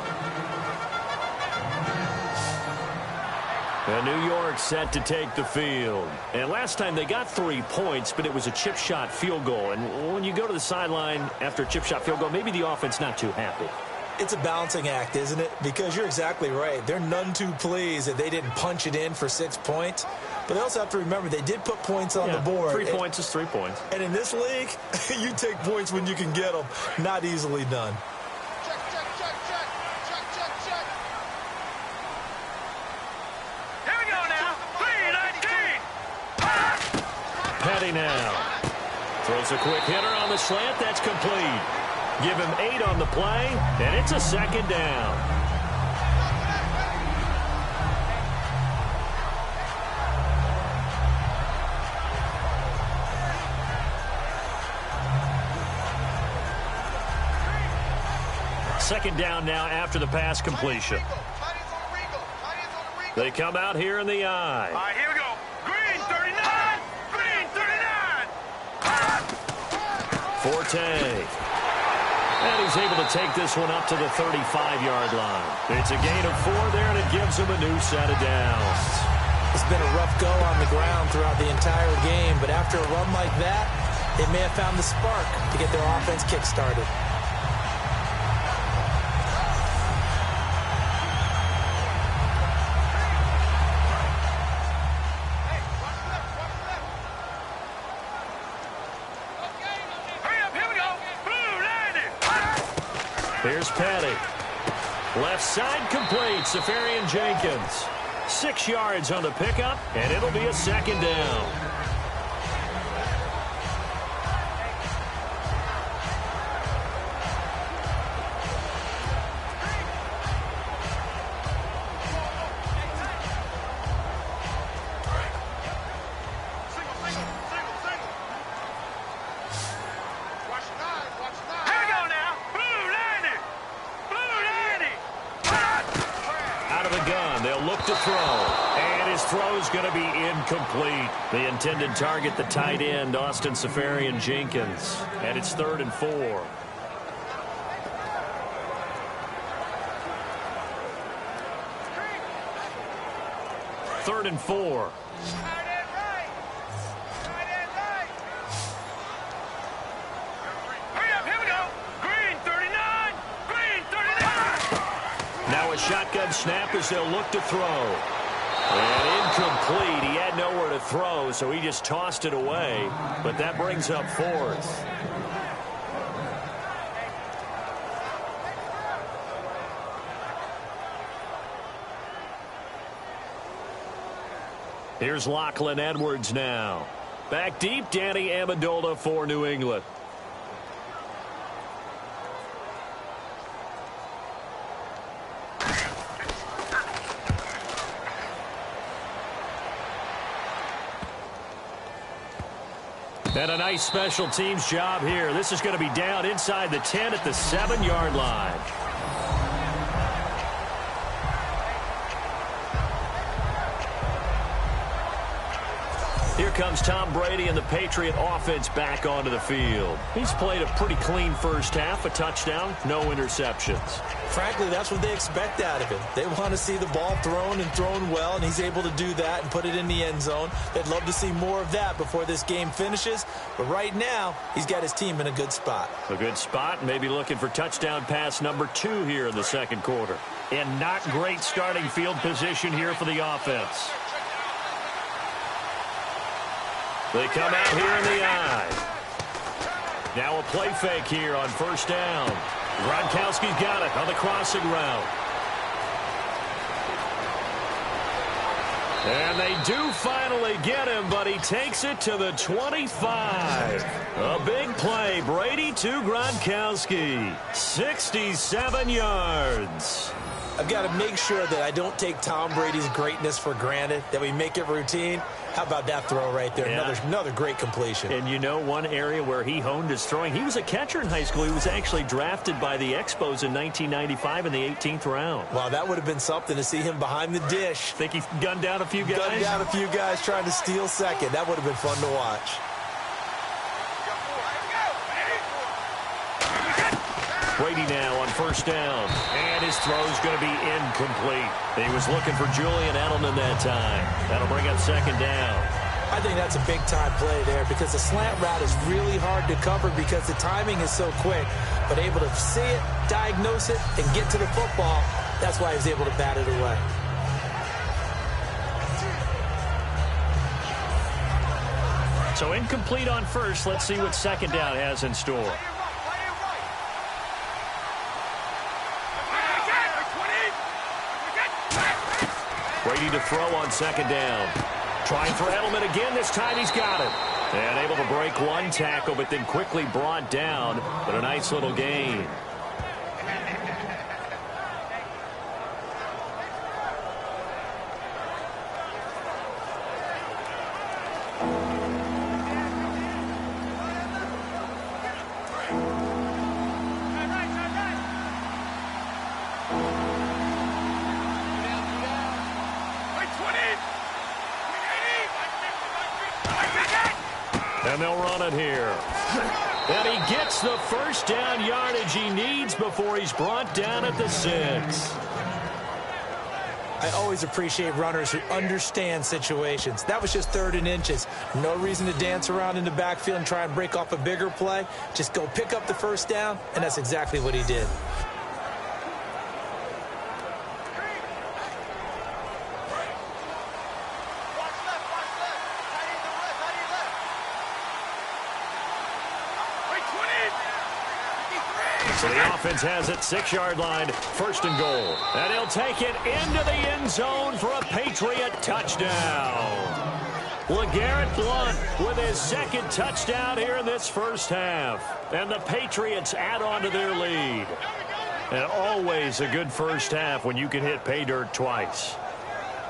And New York set to take the field. And last time they got 3 points, but it was a chip shot field goal. And when you go to the sideline after a chip shot field goal, maybe the offense not too happy. It's a balancing act, isn't it? Because you're exactly right. They're none too pleased that they didn't punch it in for 6 points. But they also have to remember they did put points on the board. 3 points is 3 points. And in this league, you take points when you can get them. Not easily done. ready now. Throws a quick hitter on the slant. That's complete. Give him 8 on the play, and it's a second down. Second down now after the pass completion. They come out here in the I. All right, here we go. Green 39. Green 39. Forte. And he's able to take this one up to the 35-yard line. It's a gain of 4 there, and it gives him a new set of downs. It's been a rough go on the ground throughout the entire game, but after a run like that, they may have found the spark to get their offense kick-started. Here's Petty. Left side complete. Safarian Jenkins. 6 yards on the pickup, and it'll be a second down. Going to be incomplete. The intended target, the tight end, Austin Safarian Jenkins. And it's 3rd and 4. Third and 4. Hurry up, here we go. Green 39. Green 39. Now a shotgun snap as they'll look to throw. And incomplete. He had nowhere to throw, so he just tossed it away. But that brings up 4th. Here's Lachlan Edwards now. Back deep, Danny Amendola for New England. And a nice special teams job here. This is going to be down inside the 10 at the 7-yard line. Here comes Tom Brady and the Patriot offense back onto the field. He's played a pretty clean first half, a touchdown, no interceptions. Frankly, that's what they expect out of him. They want to see the ball thrown and thrown well, and he's able to do that and put it in the end zone. They'd love to see more of that before this game finishes. But right now, he's got his team in a good spot. A good spot, maybe looking for touchdown pass number 2 here in the second quarter. And not great starting field position here for the offense. They come out here in the I. Now a play fake here on first down. Gronkowski's got it on the crossing route. And they do finally get him, but he takes it to the 25. A big play. Brady to Gronkowski. 67 yards. I've got to make sure that I don't take Tom Brady's greatness for granted, that we make it routine. How about that throw right there? Yeah. Another great completion. And you know one area where he honed his throwing, he was a catcher in high school. He was actually drafted by the Expos in 1995 in the 18th round. Wow, that would have been something to see him behind the dish. Think he gunned down a few guys? Gunned down a few guys trying to steal second. That would have been fun to watch. Brady now on first down. And his throw's going to be incomplete. He was looking for Julian Edelman that time. That'll bring up second down. I think that's a big-time play there because the slant route is really hard to cover because the timing is so quick. But able to see it, diagnose it, and get to the football, that's why he was able to bat it away. So incomplete on first. Let's see what second down has in store. Brady to throw on second down. Trying for Edelman again. This time he's got it. And able to break one tackle, but then quickly brought down. But a nice little gain. And they'll run it here. And he gets the first down yardage he needs before he's brought down at the 6. I always appreciate runners who understand situations. That was just 3rd and inches. No reason to dance around in the backfield and try and break off a bigger play. Just go pick up the first down, and that's exactly what he did. So the offense has it, 6-yard line, 1st and goal. And he'll take it into the end zone for a Patriot touchdown. LeGarrette Blount with his 2nd touchdown here in this first half. And the Patriots add on to their lead. And always a good first half when you can hit pay dirt twice.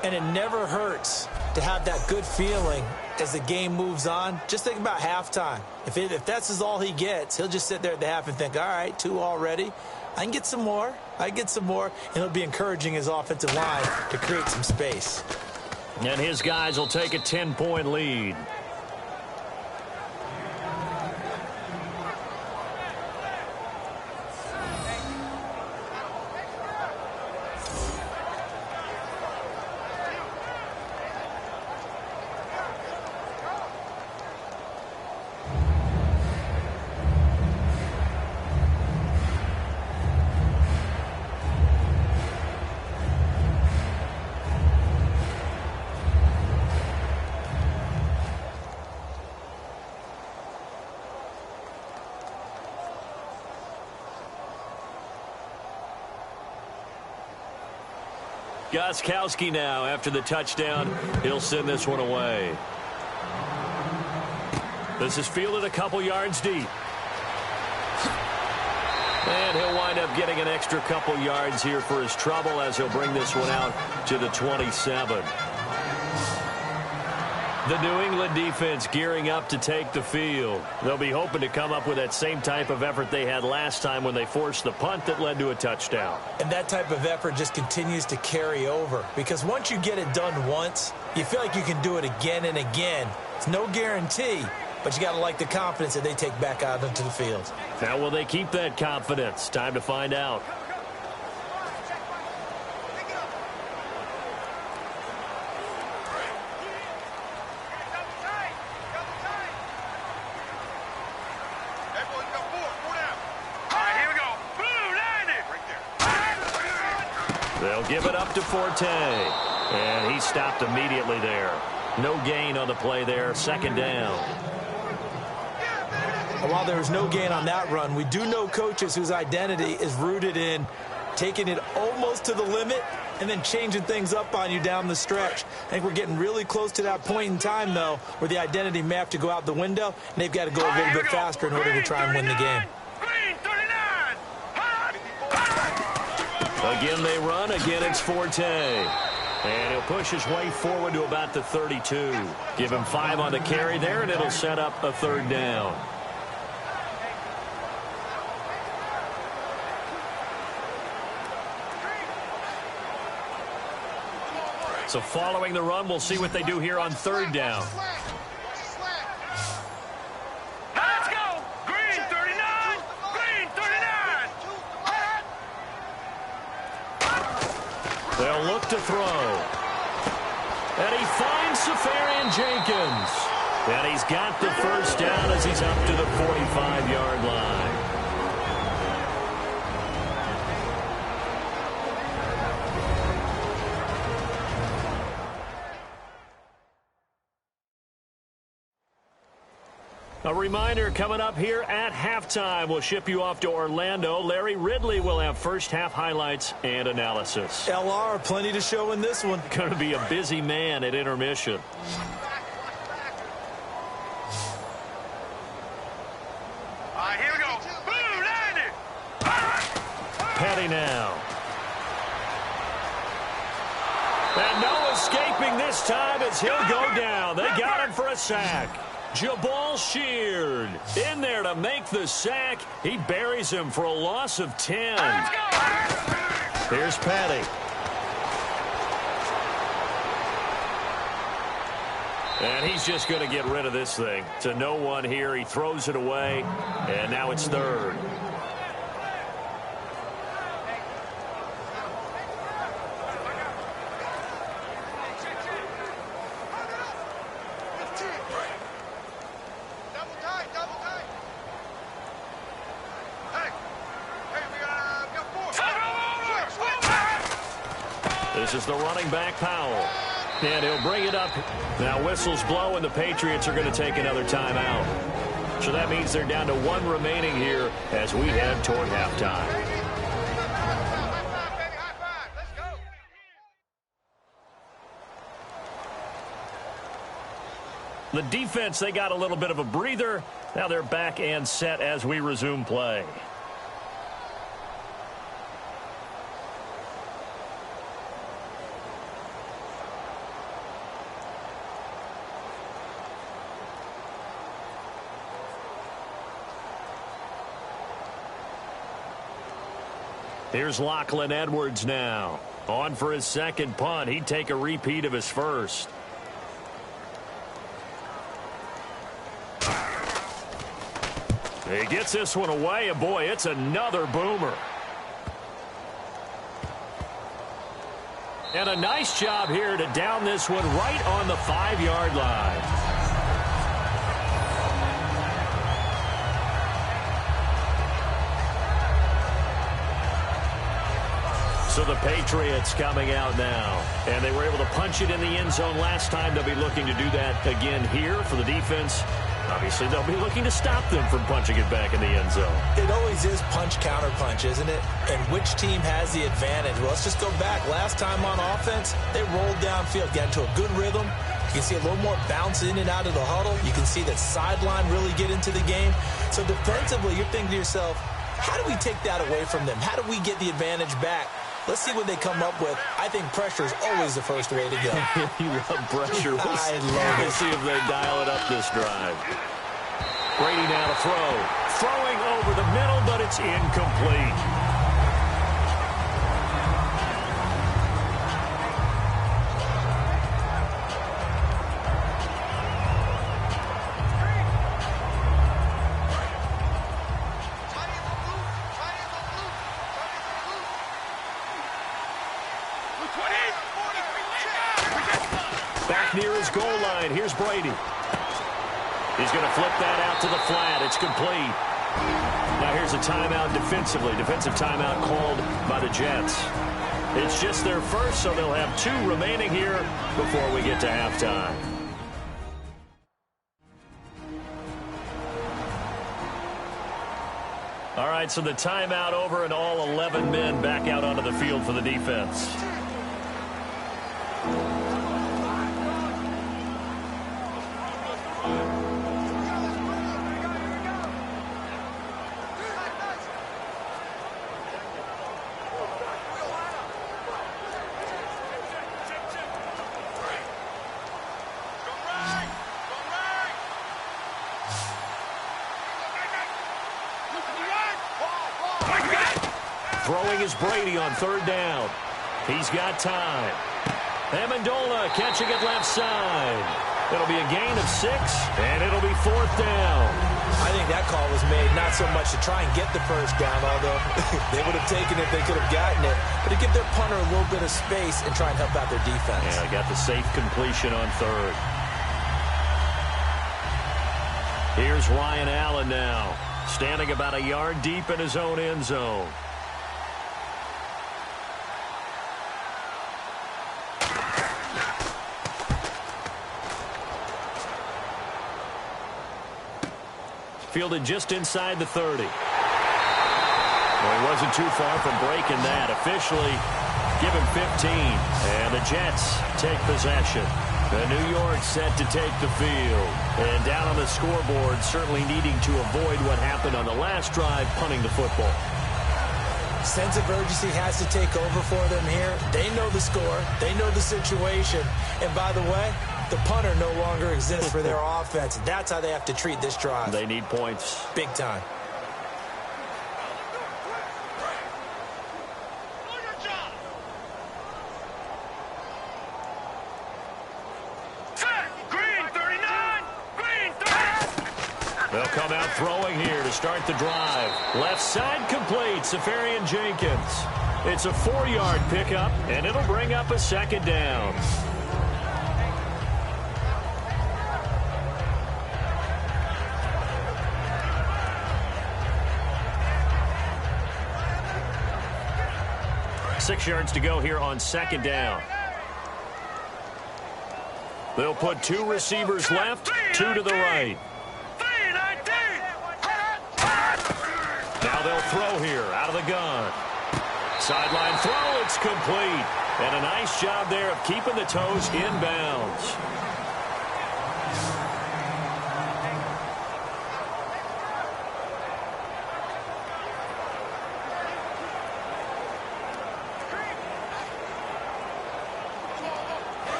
And it never hurts to have that good feeling as the game moves on. Just think about halftime. If that's all he gets, he'll just sit there at the half and think, all right, 2 already. I can get some more. And he'll be encouraging his offensive line to create some space. And his guys will take a 10-point lead. Gostkowski now after the touchdown. He'll send this one away. This is fielded a couple yards deep. And he'll wind up getting an extra couple yards here for his trouble as he'll bring this one out to the 27. The New England defense gearing up to take the field. They'll be hoping to come up with that same type of effort they had last time when they forced the punt that led to a touchdown. And that type of effort just continues to carry over. Because once you get it done once, you feel like you can do it again and again. It's no guarantee, but you got to like the confidence that they take back out into the field. How will they keep that confidence? Time to find out. They'll give it up to Forte. And he stopped immediately there. No gain on the play there. 2nd down. While there was no gain on that run, we do know coaches whose identity is rooted in taking it almost to the limit and then changing things up on you down the stretch. I think we're getting really close to that point in time, though, where the identity may have to go out the window, and they've got to go a little bit faster in order to try and win the game. Again, they run. Again, it's Forte. And he'll push his way forward to about the 32. Give him 5 on the carry there, and it'll set up a 3rd down. So following the run, we'll see what they do here on 3rd down. Let's go! Green 39! Green 39! They'll look to throw. And he finds Safarian Jenkins. And he's got the first down as he's up to the 45-yard line. A reminder coming up here at halftime. We'll ship you off to Orlando. Larry Ridley will have first half highlights and analysis. LR, plenty to show in this one. Going to be a busy man at intermission. All right, here we go. Boom, landed. Petty now. And no escaping this time as he'll go down. They got him for a sack. Jabal Sheard in there to make the sack. He buries him for a loss of 10. Here's Petty. And he's just going to get rid of this thing. To no one here. He throws it away. And now it's third. This is the running back, Powell. And he'll bring it up. Now whistles blow, and the Patriots are going to take another timeout. So that means they're down to one remaining here as we head toward halftime. The defense, they got a little bit of a breather. Now they're back and set as we resume play. Here's Lachlan Edwards now. On for his second punt. He'd take a repeat of his first. He gets this one away, and boy, it's another boomer. And a nice job here to down this one right on the 5-yard line. So the Patriots coming out now. And they were able to punch it in the end zone last time. They'll be looking to do that again here for the defense. Obviously, they'll be looking to stop them from punching it back in the end zone. It always is punch-counter-punch, isn't it? And which team has the advantage? Well, let's just go back. Last time on offense, they rolled downfield, got into a good rhythm. You can see a little more bounce in and out of the huddle. You can see that sideline really get into the game. So defensively, you're thinking to yourself, how do we take that away from them? How do we get the advantage back? Let's see what they come up with. I think pressure is always the first way to go. You love pressure. I love it. We'll see if they dial it up this drive. Brady now to throw. Throwing over the middle, but it's incomplete. Back near his goal line. Here's Brady. He's going to flip that out to the flat. It's complete. Now here's a timeout defensively. Defensive timeout called by the Jets. It's just their first, so they'll have 2 remaining here before we get to halftime. All right, so the timeout over and all 11 men back out onto the field for the defense. Throwing is Brady on third down. He's got time. Amendola catching it left side. It'll be a gain of 6, and it'll be 4th down. I think that call was made not so much to try and get the first down, although they would have taken it, they could have gotten it, but to give their punter a little bit of space and try and help out their defense. Yeah, got the safe completion on third. Here's Ryan Allen now, standing about a yard deep in his own end zone. Fielded just inside the 30. Well, he wasn't too far from breaking that. Officially, give him 15. And the Jets take possession. The New York set to take the field. And down on the scoreboard, certainly needing to avoid what happened on the last drive, punting the football. Sense of urgency has to take over for them here. They know the score. They know the situation. And by the way, the punter no longer exists for their offense. That's how they have to treat this drive. They need points. Big time. They'll come out throwing here to start the drive. Left side complete, Safarian Jenkins. It's a 4-yard pickup, and it'll bring up a second down. Six yards to go here on second down. They'll put 2 receivers left, 2 to the right. Now they'll throw here out of the gun. Sideline throw, it's complete. And a nice job there of keeping the toes inbounds.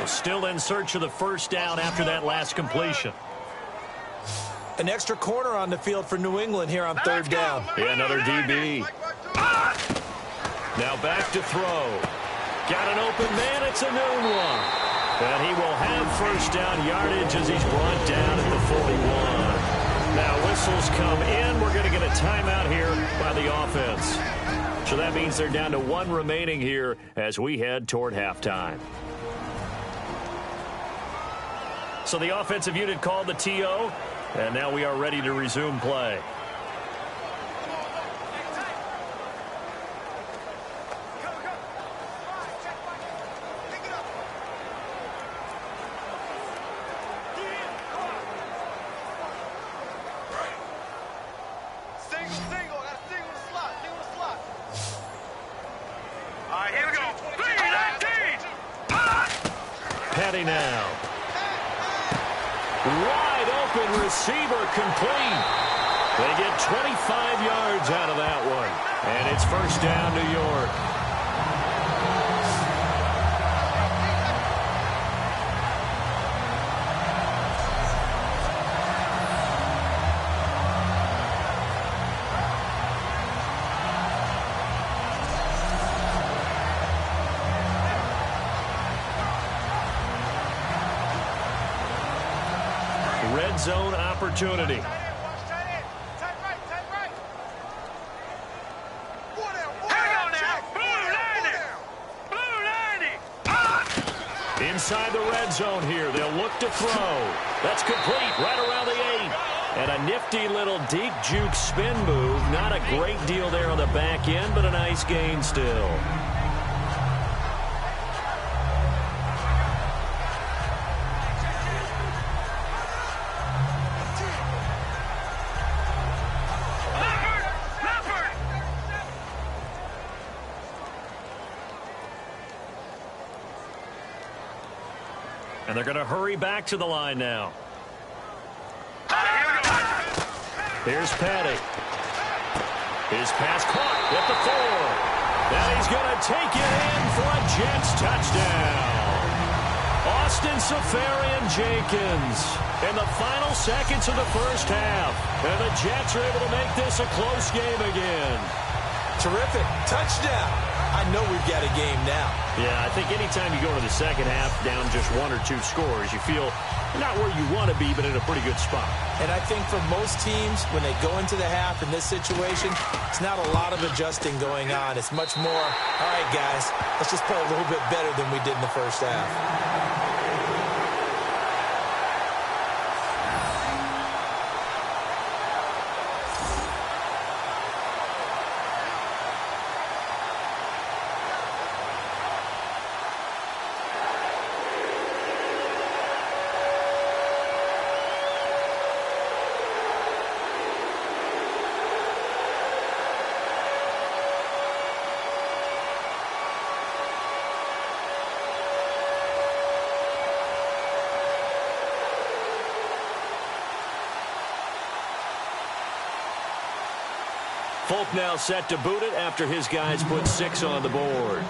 Still in search of the first down after that last completion. An extra corner on the field for New England here on third down. Yeah, another DB. Now back to throw. Got an open man. It's a noon one. And he will have first down yardage as he's brought down at the 41. Now whistles come in. We're going to get a timeout here by the offense. So that means they're down to 1 remaining here as we head toward halftime. So the offensive unit called the TO, and now we are ready to resume play. Petty now. Wide open receiver complete. They get 25 yards out of that one. And it's first down, New York. Red zone opportunity. Inside the red zone here. They'll look to throw. That's complete right around the 8. And a nifty little deep juke spin move. Not a great deal there on the back end, but a nice gain still. And they're going to hurry back to the line now. Here's Petty. His pass caught at the 4. And he's going to take it in for a Jets touchdown. Austin Safarian Jenkins in the final seconds of the first half. And the Jets are able to make this a close game again. Terrific. Touchdown. I know we've got a game now. Yeah, I think anytime you go into the second half down just 1 or 2 scores, you feel not where you want to be, but in a pretty good spot. And I think for most teams, when they go into the half in this situation, it's not a lot of adjusting going on. It's much more, all right, guys, let's just play a little bit better than we did in the first half. Folk now set to boot it after his guys put 6 on the board.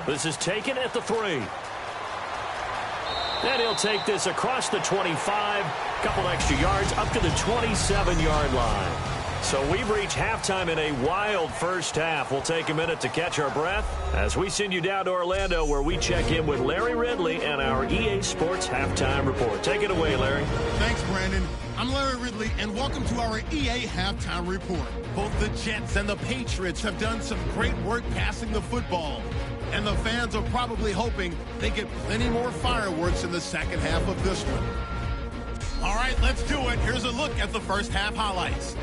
This is taken at the 3. And he'll take this across the 25, couple extra yards up to the 27-yard line. So we've reached halftime in a wild first half. We'll take a minute to catch our breath as we send you down to Orlando, where we check in with Larry Ridley and our EA Sports Halftime Report. Take it away, Larry. Thanks, Brandon. I'm Larry Ridley, and welcome to our EA Halftime Report. Both the Jets and the Patriots have done some great work passing the football, and the fans are probably hoping they get plenty more fireworks in the second half of this one. All right, let's do it. Here's a look at the first half highlights.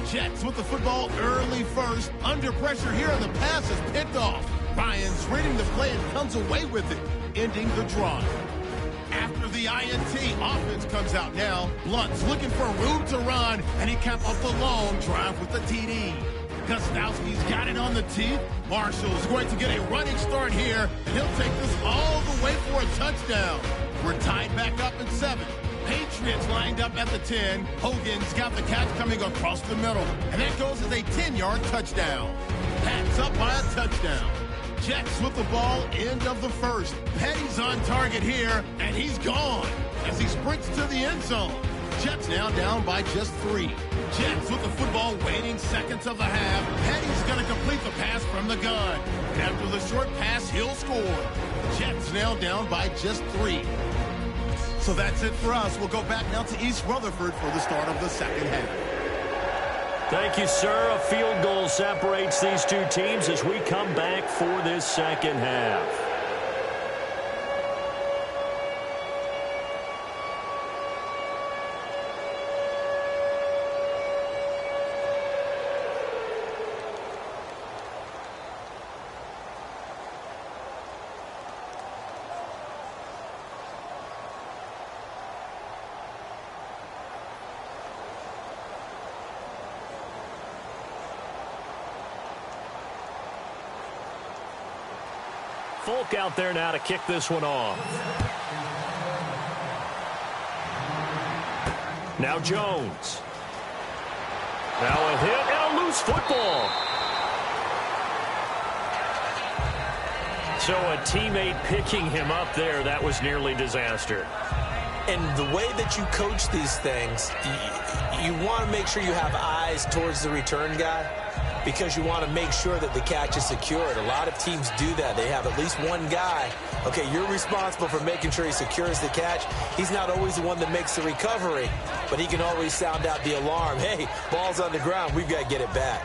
Jets with the football early first. Under pressure here, and the pass is picked off. Ryan's reading the play and comes away with it, ending the drive. After the INT, offense comes out now. Blunt's looking for room to run, and he capped off the long drive with the TD. Gostowski's got it on the teeth. Marshall's going to get a running start here, and he'll take this all the way for a touchdown. We're tied back up at 7. Patriots lined up at the 10. Hogan's got the catch coming across the middle, and that goes as a 10-yard touchdown. Pat's up by a touchdown. Jets with the ball, end of the first. Petty's on target here, and he's gone as he sprints to the end zone. Jets now down by just 3. Jets with the football, waiting seconds of the half. Petty's going to complete the pass from the gun. After the short pass, he'll score. Jets now down by just 3. So that's it for us. We'll go back now to East Rutherford for the start of the second half. Thank you, sir. A field goal separates these two teams as we come back for this second half. Folk out there now to kick this one off. Now Jones. Now a hit and a loose football. So a teammate picking him up there, that was nearly disaster. And the way that you coach these things, you want to make sure you have eyes towards the return guy, because you want to make sure that the catch is secured. A lot of teams do that. They have at least one guy. Okay, you're responsible for making sure he secures the catch. He's not always the one that makes the recovery, but he can always sound out the alarm. Hey, ball's on the ground. We've got to get it back.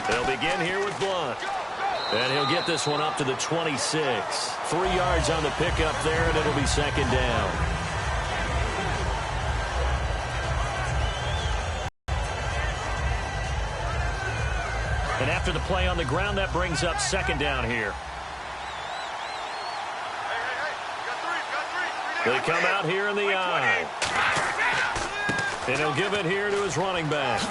They'll begin here with Blunt. And he'll get this one up to the 26. 3 yards on the pickup there, and it'll be second down. And after the play on the ground, that brings up second down here. They come out here in the eye. And he'll give it here to his running back.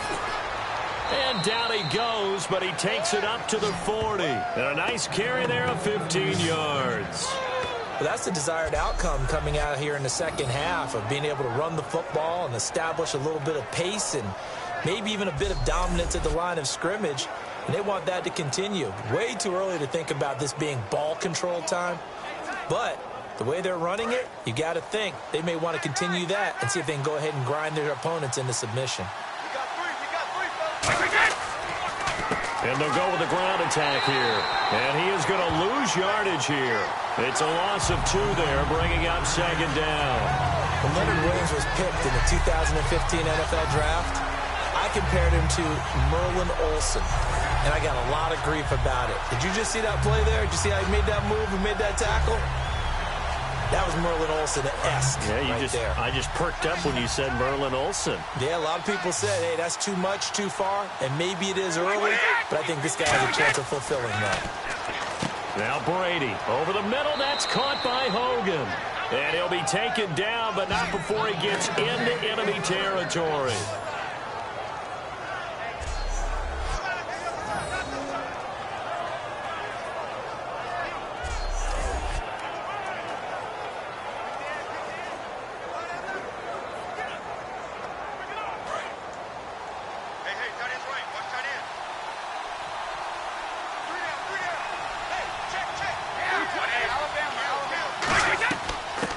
And down he goes, but he takes it up to the 40. And a nice carry there of 15 yards. Well, that's the desired outcome coming out here in the second half, of being able to run the football and establish a little bit of pace and maybe even a bit of dominance at the line of scrimmage. And they want that to continue. Way too early to think about this being ball control time. But the way they're running it, you got to think they may want to continue that and see if they can go ahead and grind their opponents into submission. And they'll go with the ground attack here. And he is going to lose yardage here. It's a loss of 2 there, bringing up second down. When Leonard Williams was picked in the 2015 NFL Draft, I compared him to Merlin Olsen, and I got a lot of grief about it. Did you just see that play there? Did you see how he made that move and made that tackle? That was Merlin Olsen-esque there. I just perked up when you said Merlin Olsen. Yeah, a lot of people said, hey, that's too much, too far, and maybe it is early, but I think this guy has a chance of fulfilling that. Now Brady over the middle. That's caught by Hogan. And he'll be taken down, but not before he gets into enemy territory.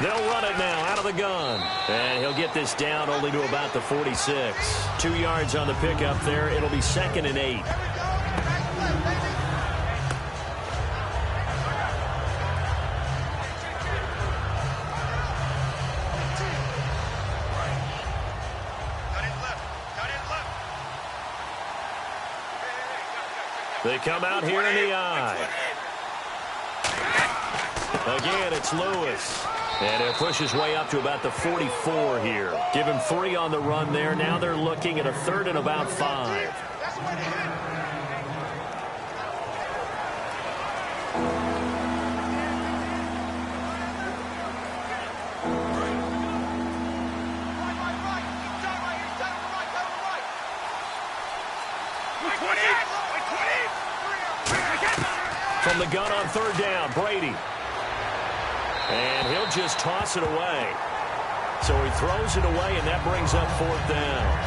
They'll run it now out of the gun. And he'll get this down only to about the 46. 2 yards on the pickup there. It'll be 2nd and 8. They come out here in the eye. Again, it's Lewis. And he'll push his way up to about the 44 here. Give him 3 on the run there. Now they're looking at a 3rd and about 5. From the gun on 3rd down, Brady. And he'll just toss it away. So he throws it away, and that brings up 4th down.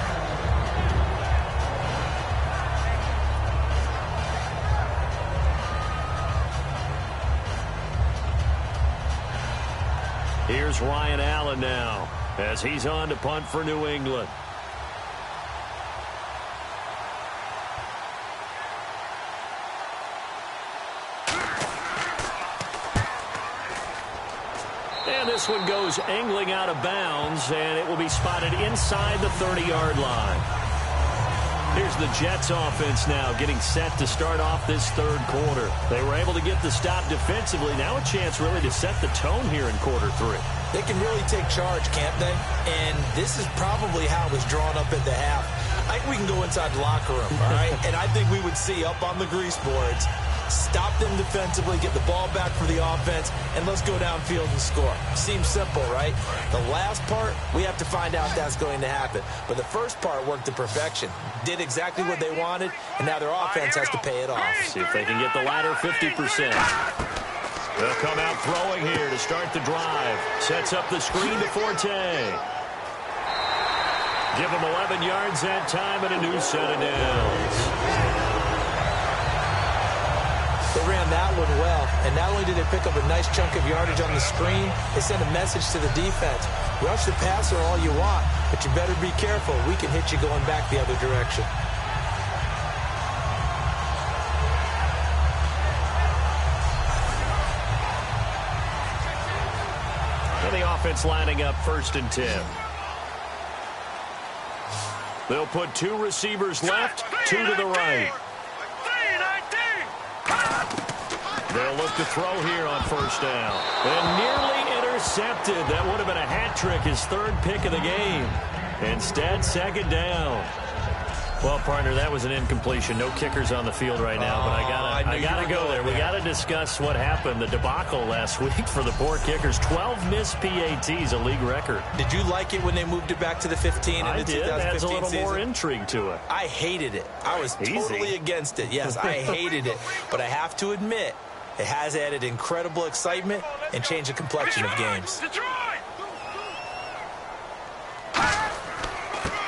Here's Ryan Allen now as he's on to punt for New England. And this one goes angling out of bounds, and it will be spotted inside the 30-yard line. Here's the Jets offense now getting set to start off this 3rd quarter. They were able to get the stop defensively. Now a chance really to set the tone here in quarter 3. They can really take charge, can't they? And this is probably how it was drawn up at the half. I think we can go inside the locker room, all right? And I think we would see up on the grease boards, stop them defensively, get the ball back for the offense, and let's go downfield and score. Seems simple, right? The last part, we have to find out if that's going to happen. But the first part worked to perfection. Did exactly what they wanted, and now their offense has to pay it off. See if they can get the latter 50%. They'll come out throwing here to start the drive. Sets up the screen to Forte. Give them 11 yards that time and a new set of downs. They ran that one well, and not only did they pick up a nice chunk of yardage on the screen, they sent a message to the defense. Rush the passer all you want, but you better be careful. We can hit you going back the other direction. And the offense lining up 1st and 10. They'll put 2 receivers left, 2 to the right. They'll look to throw here on 1st down. And nearly intercepted. That would have been a hat trick, his 3rd pick of the game. Instead, 2nd down. Well, partner, that was an incompletion. No kickers on the field right now, but I gotta go there. We gotta discuss what happened, the debacle last week for the poor kickers. 12 missed PATs, a league record. Did you like it when they moved it back to the 15 in the 2015 season? It adds a little more intrigue to it. I hated it. I was totally against it. Yes, I hated it. But I have to admit, it has added incredible excitement and changed the complexion of games.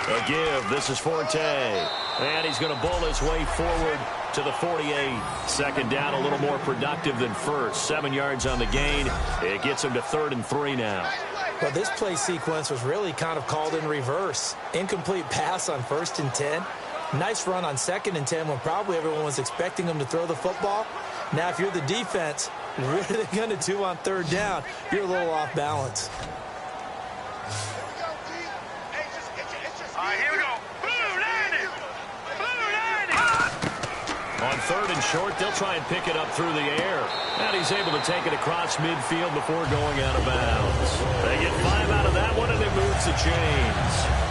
A give. This is Forte. And he's going to bowl his way forward to the 48. 2nd down, a little more productive than 1st. 7 yards on the gain. It gets him to 3rd and 3 now. Well, this play sequence was really kind of called in reverse. Incomplete pass on 1st and 10. Nice run on 2nd and 10 when probably everyone was expecting him to throw the football. Now, if you're the defense, what are they going to do on 3rd down? You're a little off balance. Here we go. Blue 90. Blue 90. On 3rd and short, they'll try and pick it up through the air. And he's able to take it across midfield before going out of bounds. They get 5 out of that one, and it moves the chains.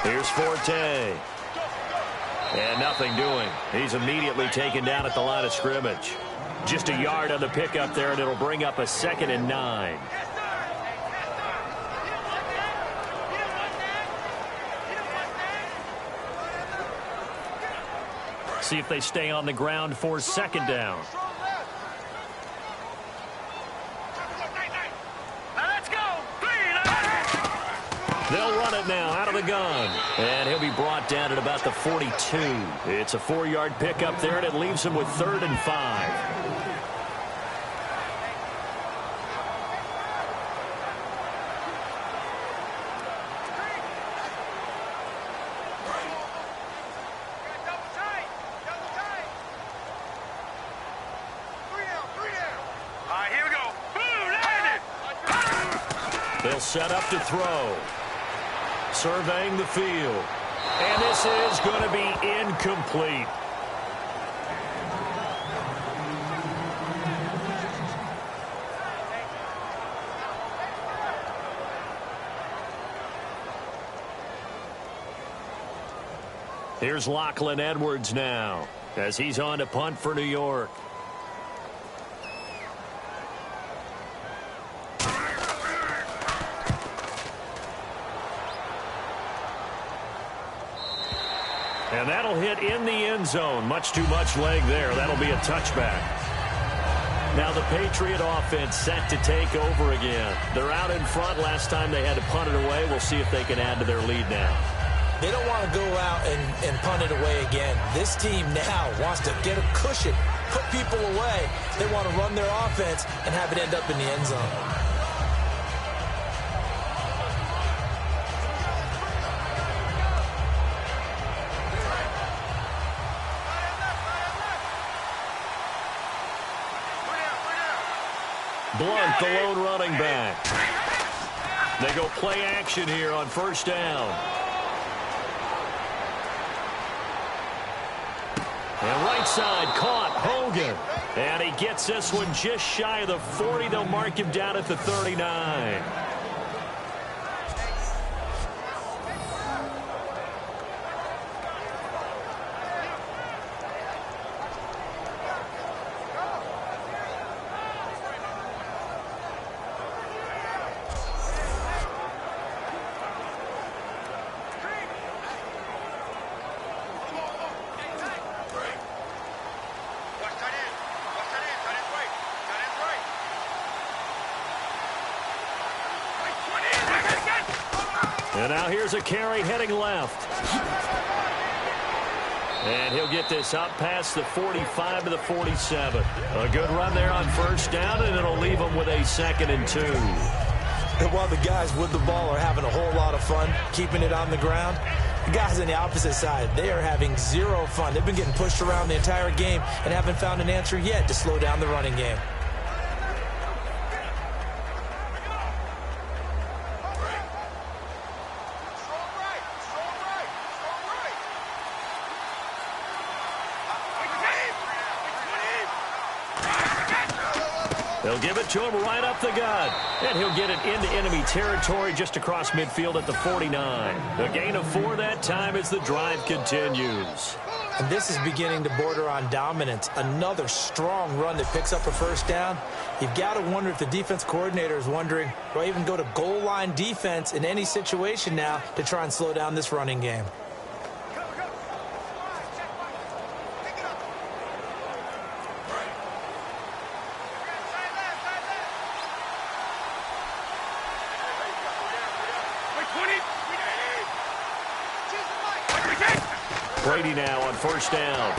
Here's Forte. And nothing doing. He's immediately taken down at the line of scrimmage. Just a yard on the pickup there, and it'll bring up a 2nd and 9. See if they stay on the ground for second down. They'll run it now out of the gun. And he'll be brought down at about the 42. It's a 4-yard pickup there, and it leaves him with 3rd and 5. They'll set up to throw. Surveying the field. And this is going to be incomplete. Here's Lachlan Edwards now as he's on to punt for New York. And that'll hit in the end zone. Much too much leg there. That'll be a touchback. Now the Patriot offense set to take over again. They're out in front. Last time they had to punt it away. We'll see if they can add to their lead now. They don't want to go out and punt it away again. This team now wants to get a cushion, put people away. They want to run their offense and have it end up in the end zone. Blunt, the lone running back. They go play action here on first down. And right side caught Hogan. And he gets this one just shy of the 40. They'll mark him down at the 39. And now here's a carry heading left. And he'll get this up past the 45 to the 47. A good run there on first down, and it'll leave him with a 2nd and 2. And while the guys with the ball are having a whole lot of fun keeping it on the ground, the guys on the opposite side, they are having zero fun. They've been getting pushed around the entire game and haven't found an answer yet to slow down the running game. They'll give it to him right up the gut. And he'll get it into enemy territory just across midfield at the 49. A gain of 4 that time as the drive continues. And this is beginning to border on dominance. Another strong run that picks up a first down. You've got to wonder if the defense coordinator is wondering, do I even go to goal line defense in any situation now to try and slow down this running game? Brady now on first down.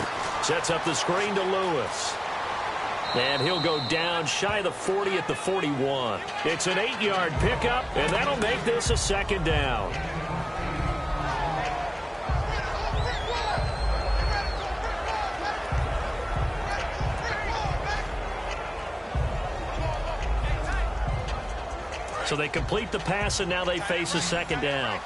Sets up the screen to Lewis. And he'll go down shy of the 40 at the 41. It's an 8-yard pickup, and that'll make this a 2nd down. So they complete the pass, and now they face a 2nd down.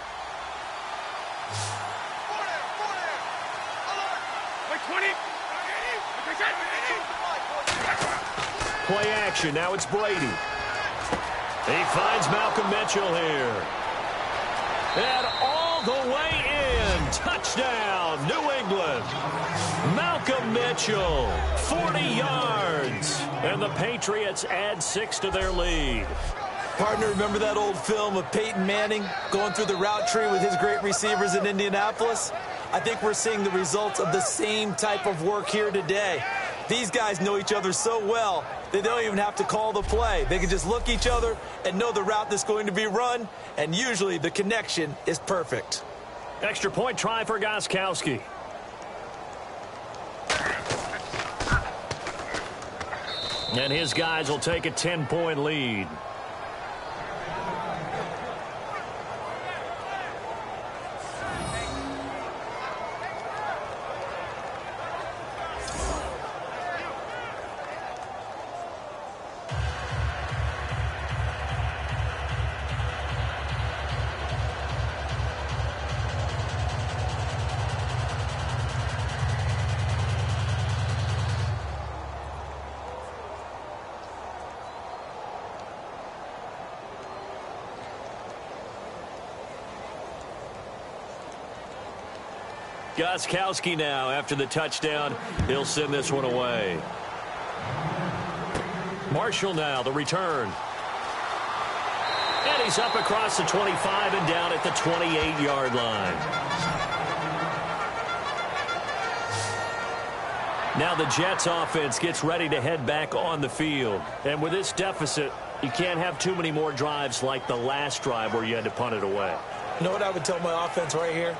Play action. Now it's Brady. He finds Malcolm Mitchell here. And all the way in. Touchdown, New England. Malcolm Mitchell, 40 yards. And the Patriots add 6 to their lead. Partner, remember that old film of Peyton Manning going through the route tree with his great receivers in Indianapolis? I think we're seeing the results of the same type of work here today. These guys know each other so well that they don't even have to call the play. They can just look each other and know the route that's going to be run, and usually the connection is perfect. Extra point try for Gostkowski. And his guys will take a 10-point lead. Gostkowski now after the touchdown. He'll send this one away. Marshall now, the return. And he's up across the 25 and down at the 28-yard line. Now the Jets offense gets ready to head back on the field. And with this deficit, you can't have too many more drives like the last drive where you had to punt it away. You know what I would tell my offense right here?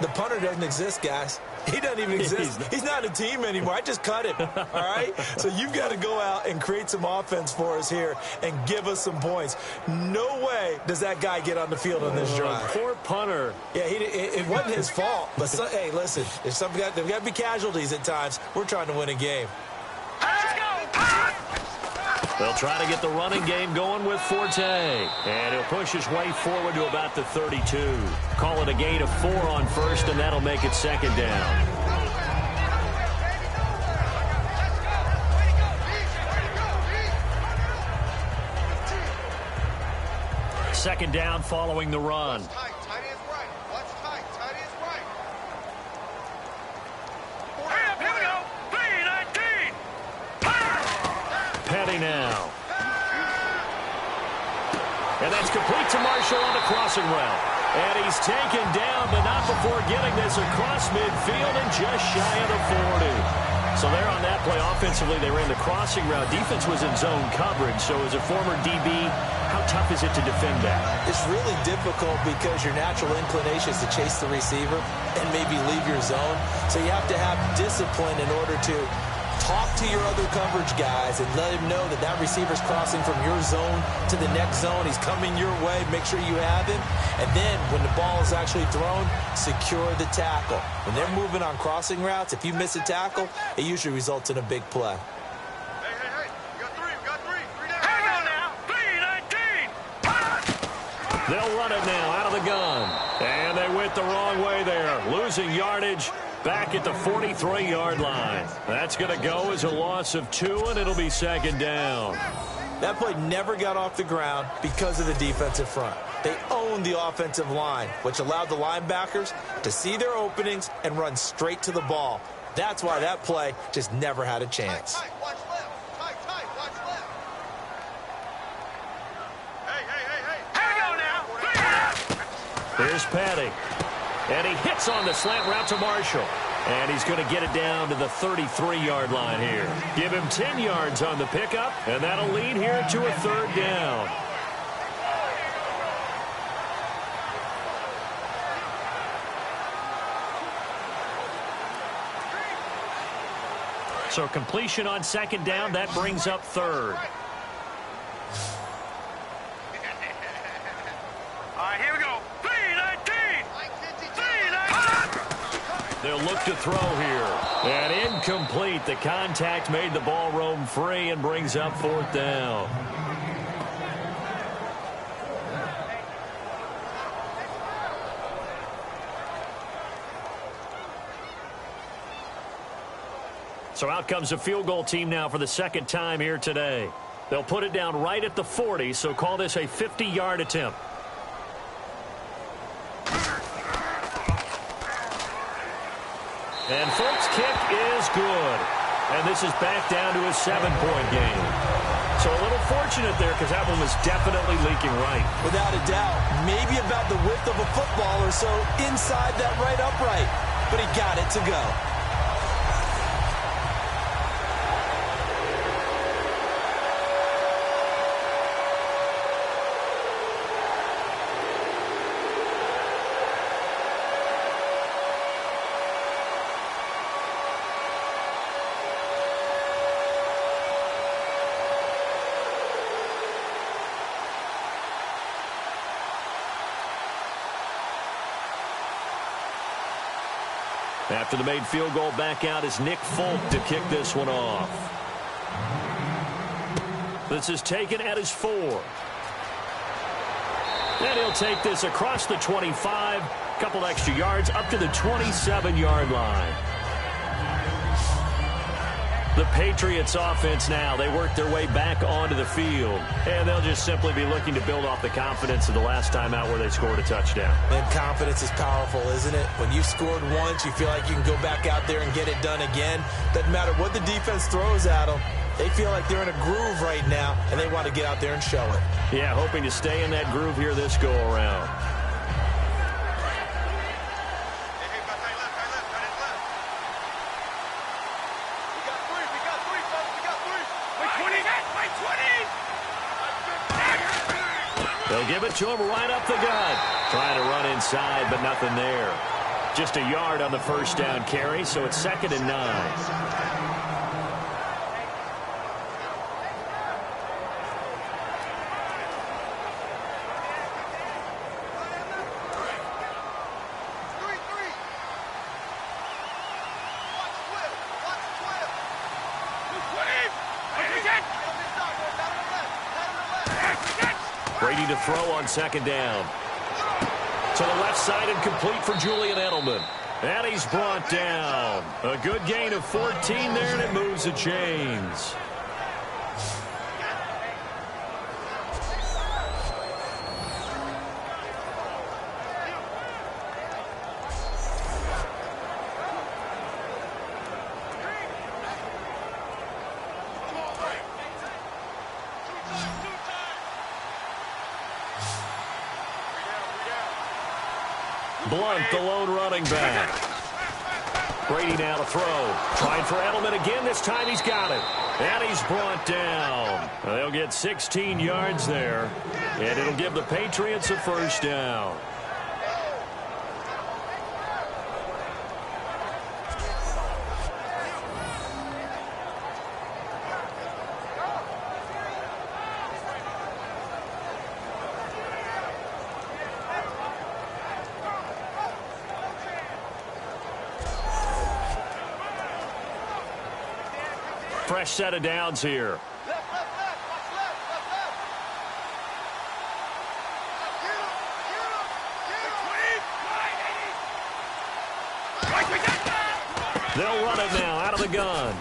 The punter doesn't exist, guys. He doesn't even exist. He's not a team anymore. I just cut him, all right? So you've got to go out and create some offense for us here and give us some points. No way does that guy get on the field on this drive. Poor punter. Yeah, it wasn't his fault. But, hey, listen, there's got to be casualties at times. We're trying to win a game. Let's go! They'll try to get the running game going with Forte. And he'll push his way forward to about the 32. Call it a gain of 4 on first, and that'll make it second down. Second down following the run. Petty now. And that's complete to Marshall on the crossing route. And he's taken down, but not before getting this across midfield and just shy of the 40. So there on that play, offensively, they ran the crossing route. Defense was in zone coverage. So as a former DB, how tough is it to defend that? It's really difficult because your natural inclination is to chase the receiver and maybe leave your zone. So you have to have discipline in order to talk to your other coverage guys and let him know that that receiver's crossing from your zone to the next zone. He's coming your way. Make sure you have him. And then when the ball is actually thrown, secure the tackle. When they're moving on crossing routes, if you miss a tackle, it usually results in a big play. Hey. We got three. Hang on now. 3-19. They'll run it now out of the gun. And they went the wrong way there. Losing yardage. Back at the 43-yard line. That's going to go as a loss of 2, and it'll be second down. That play never got off the ground because of the defensive front. They owned the offensive line, which allowed the linebackers to see their openings and run straight to the ball. That's why that play just never had a chance. Tight, watch left. Tight, watch left. Hey. Hang on now. Here's Petty. And he hits on the slant route to Marshall. And he's going to get it down to the 33-yard line here. Give him 10 yards on the pickup, and that'll lead here to a third down. So completion on second down, that brings up third. All right, here we go. 3-19. They'll look to throw here. And incomplete. The contact made the ball roam free and brings up fourth down. So out comes the field goal team now for the second time here today. They'll put it down right at the 40, so call this a 50-yard attempt. And Folk's kick is good. And this is back down to a 7-point game. So a little fortunate there because that one was definitely leaking right. Without a doubt. Maybe about the width of a football or so inside that right upright. but he got it to go. After the made field goal, back out is Nick Folk to kick this one off. This is taken at his 4. And he'll take this across the 25, couple extra yards up to the 27-yard line. The Patriots offense now, they work their way back onto the field. And they'll just simply be looking to build off the confidence of the last time out where they scored a touchdown. And confidence is powerful, isn't it? When you've scored once, you feel like you can go back out there and get it done again. Doesn't matter what the defense throws at them. They feel like they're in a groove right now, and they want to get out there and show it. Yeah, hoping to stay in that groove here this go-around. They'll give it to him right up the gut. Trying to run inside, but nothing there. Just a yard on the first down carry, so it's 2nd and 9. Brady to throw on 2nd down. To the left side and complete for Julian Edelman. And he's brought down. A good gain of 14 there, and it moves the chains. Blunt, the lone running back. Brady now to throw. Trying for Edelman again. This time he's got it. And he's brought down. They'll get 16 yards there. And it'll give the Patriots a first down. Fresh set of downs here. They'll run it now out of the gun.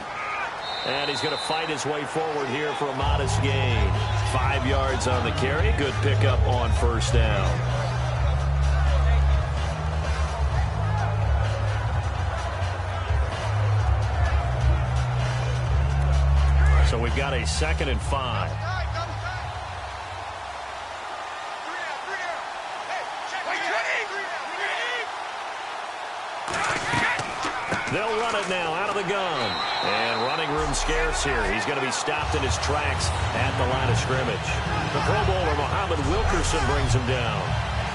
And he's going to fight his way forward here for a modest gain. 5 yards on the carry. Good pickup on first down. So we've got a 2nd and 5. They'll run it now out of the gun. And running room scarce here. He's going to be stopped in his tracks at the line of scrimmage. The Pro Bowler, Muhammad Wilkerson, brings him down.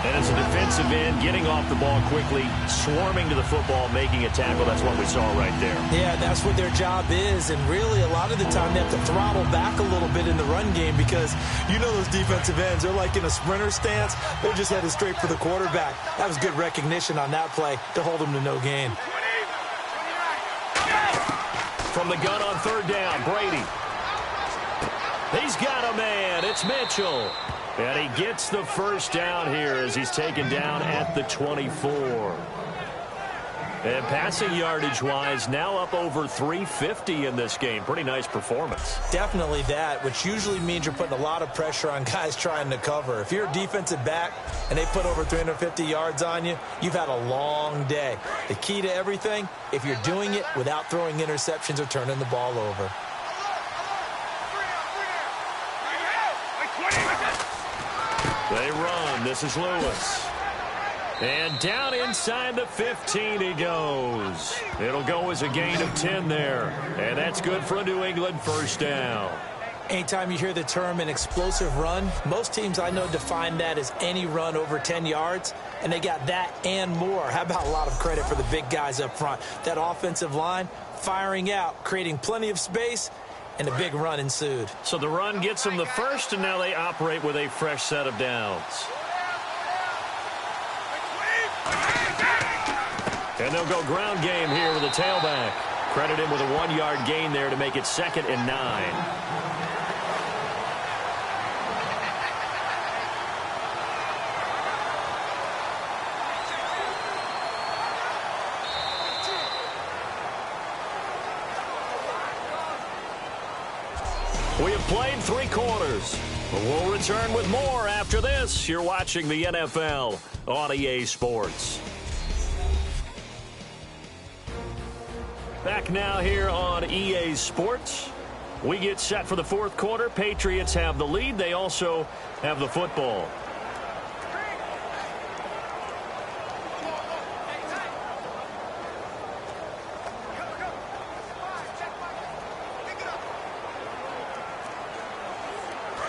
And as a defensive end, getting off the ball quickly, swarming to the football, making a tackle. That's what we saw right there. Yeah, that's what their job is. And really, a lot of the time, they have to throttle back a little bit in the run game because you know those defensive ends, they're like in a sprinter stance. They're just headed straight for the quarterback. That was good recognition on that play to hold him to no gain. From the gun on 3rd down, Brady. He's got a man. It's Mitchell. And he gets the first down here as he's taken down at the 24. And passing yardage-wise, now up over 350 in this game. Pretty nice performance. Definitely that, which usually means you're putting a lot of pressure on guys trying to cover. If you're a defensive back and they put over 350 yards on you, you've had a long day. The key to everything, if you're doing it without throwing interceptions or turning the ball over. They run. This is Lewis. And down inside the 15 he goes. It'll go as a gain of 10 there. And that's good for a New England first down. Anytime you hear the term an explosive run, most teams I know define that as any run over 10 yards, and they got that and more. How about a lot of credit for the big guys up front? That offensive line firing out, creating plenty of space, and a big run ensued. So the run gets them the first, and now they operate with a fresh set of downs. And they'll go ground game here with a tailback. Credit him with a 1-yard gain there to make it 2nd and 9. We have played 3 quarters, but we'll return with more after this. You're watching the NFL on EA Sports. Back now here on EA Sports. We get set for the 4th quarter. Patriots have the lead. They also have the football.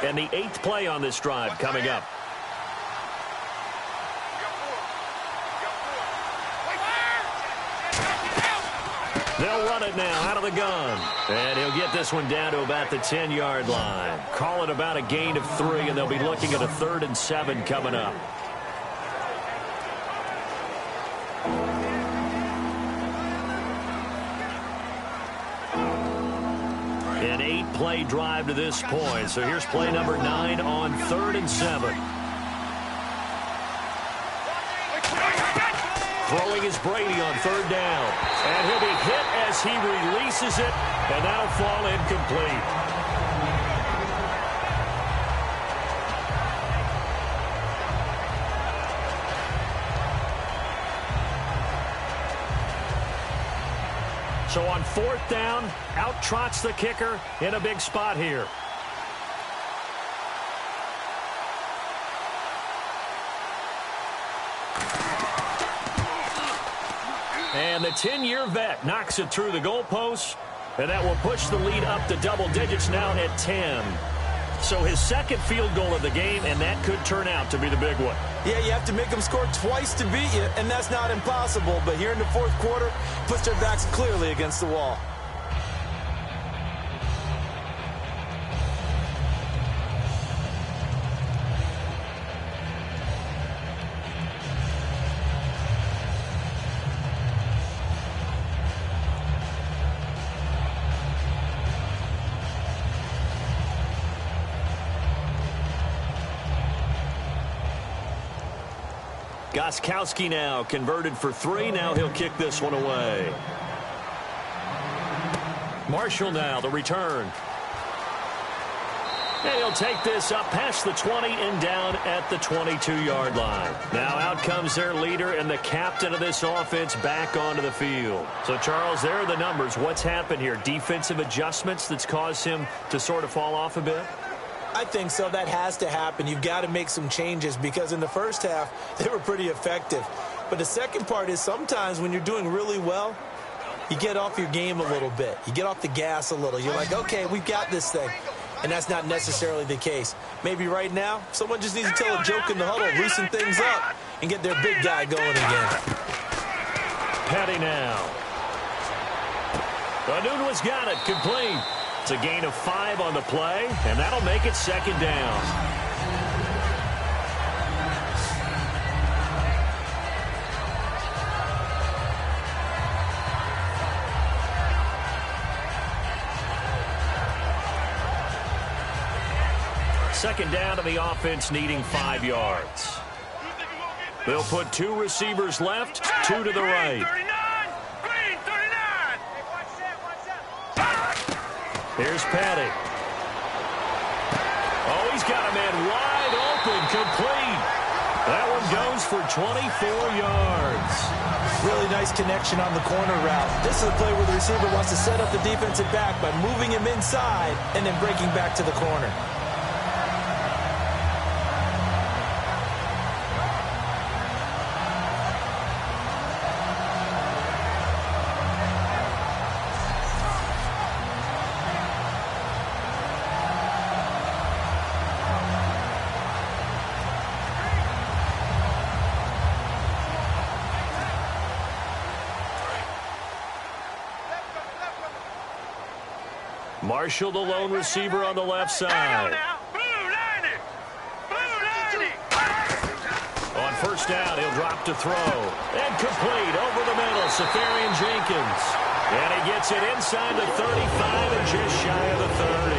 And the 8th play on this drive coming up. They'll run it now out of the gun. And he'll get this one down to about the 10-yard line. Call it about a gain of 3, and they'll be looking at a 3rd and 7 coming up. An 8-play drive to this point. So here's play number 9 on 3rd and 7. Throwing is Brady on 3rd down. And he'll be hit as he releases it, and that'll fall incomplete. So on 4th down, out trots the kicker in a big spot here. And the 10-year vet knocks it through the goalposts, and that will push the lead up to double digits now at 10. So his 2nd field goal of the game, and that could turn out to be the big one. Yeah, you have to make them score twice to beat you, and that's not impossible. But here in the 4th quarter, puts their backs clearly against the wall. Gostkowski now converted for 3. Now he'll kick this one away. Marshall now, the return. And he'll take this up past the 20 and down at the 22-yard line. Now out comes their leader and the captain of this offense back onto the field. So, Charles, there are the numbers. What's happened here? Defensive adjustments that's caused him to sort of fall off a bit? I think so. That has to happen. You've got to make some changes because in the first half, they were pretty effective. But the second part is sometimes when you're doing really well, you get off your game a little bit. You get off the gas a little. You're like, okay, we've got this thing. And that's not necessarily the case. Maybe right now, someone just needs to tell a joke in the huddle, loosen things up, and get their big guy going again. Petty now. Anunua's got it, complete. It's a gain of 5 on the play, and that'll make it 2nd down. Second down to the offense needing 5 yards. They'll put 2 receivers left, 2 to the right. Here's Petty. Oh, he's got a man wide open, complete. That one goes for 24 yards. Really nice connection on the corner route. This is a play where the receiver wants to set up the defensive back by moving him inside and then breaking back to the corner. Marshall, the lone receiver on the left side. On first down, he'll drop to throw. And complete over the middle, Safarian Jenkins. And he gets it inside the 35 and just shy of the 30.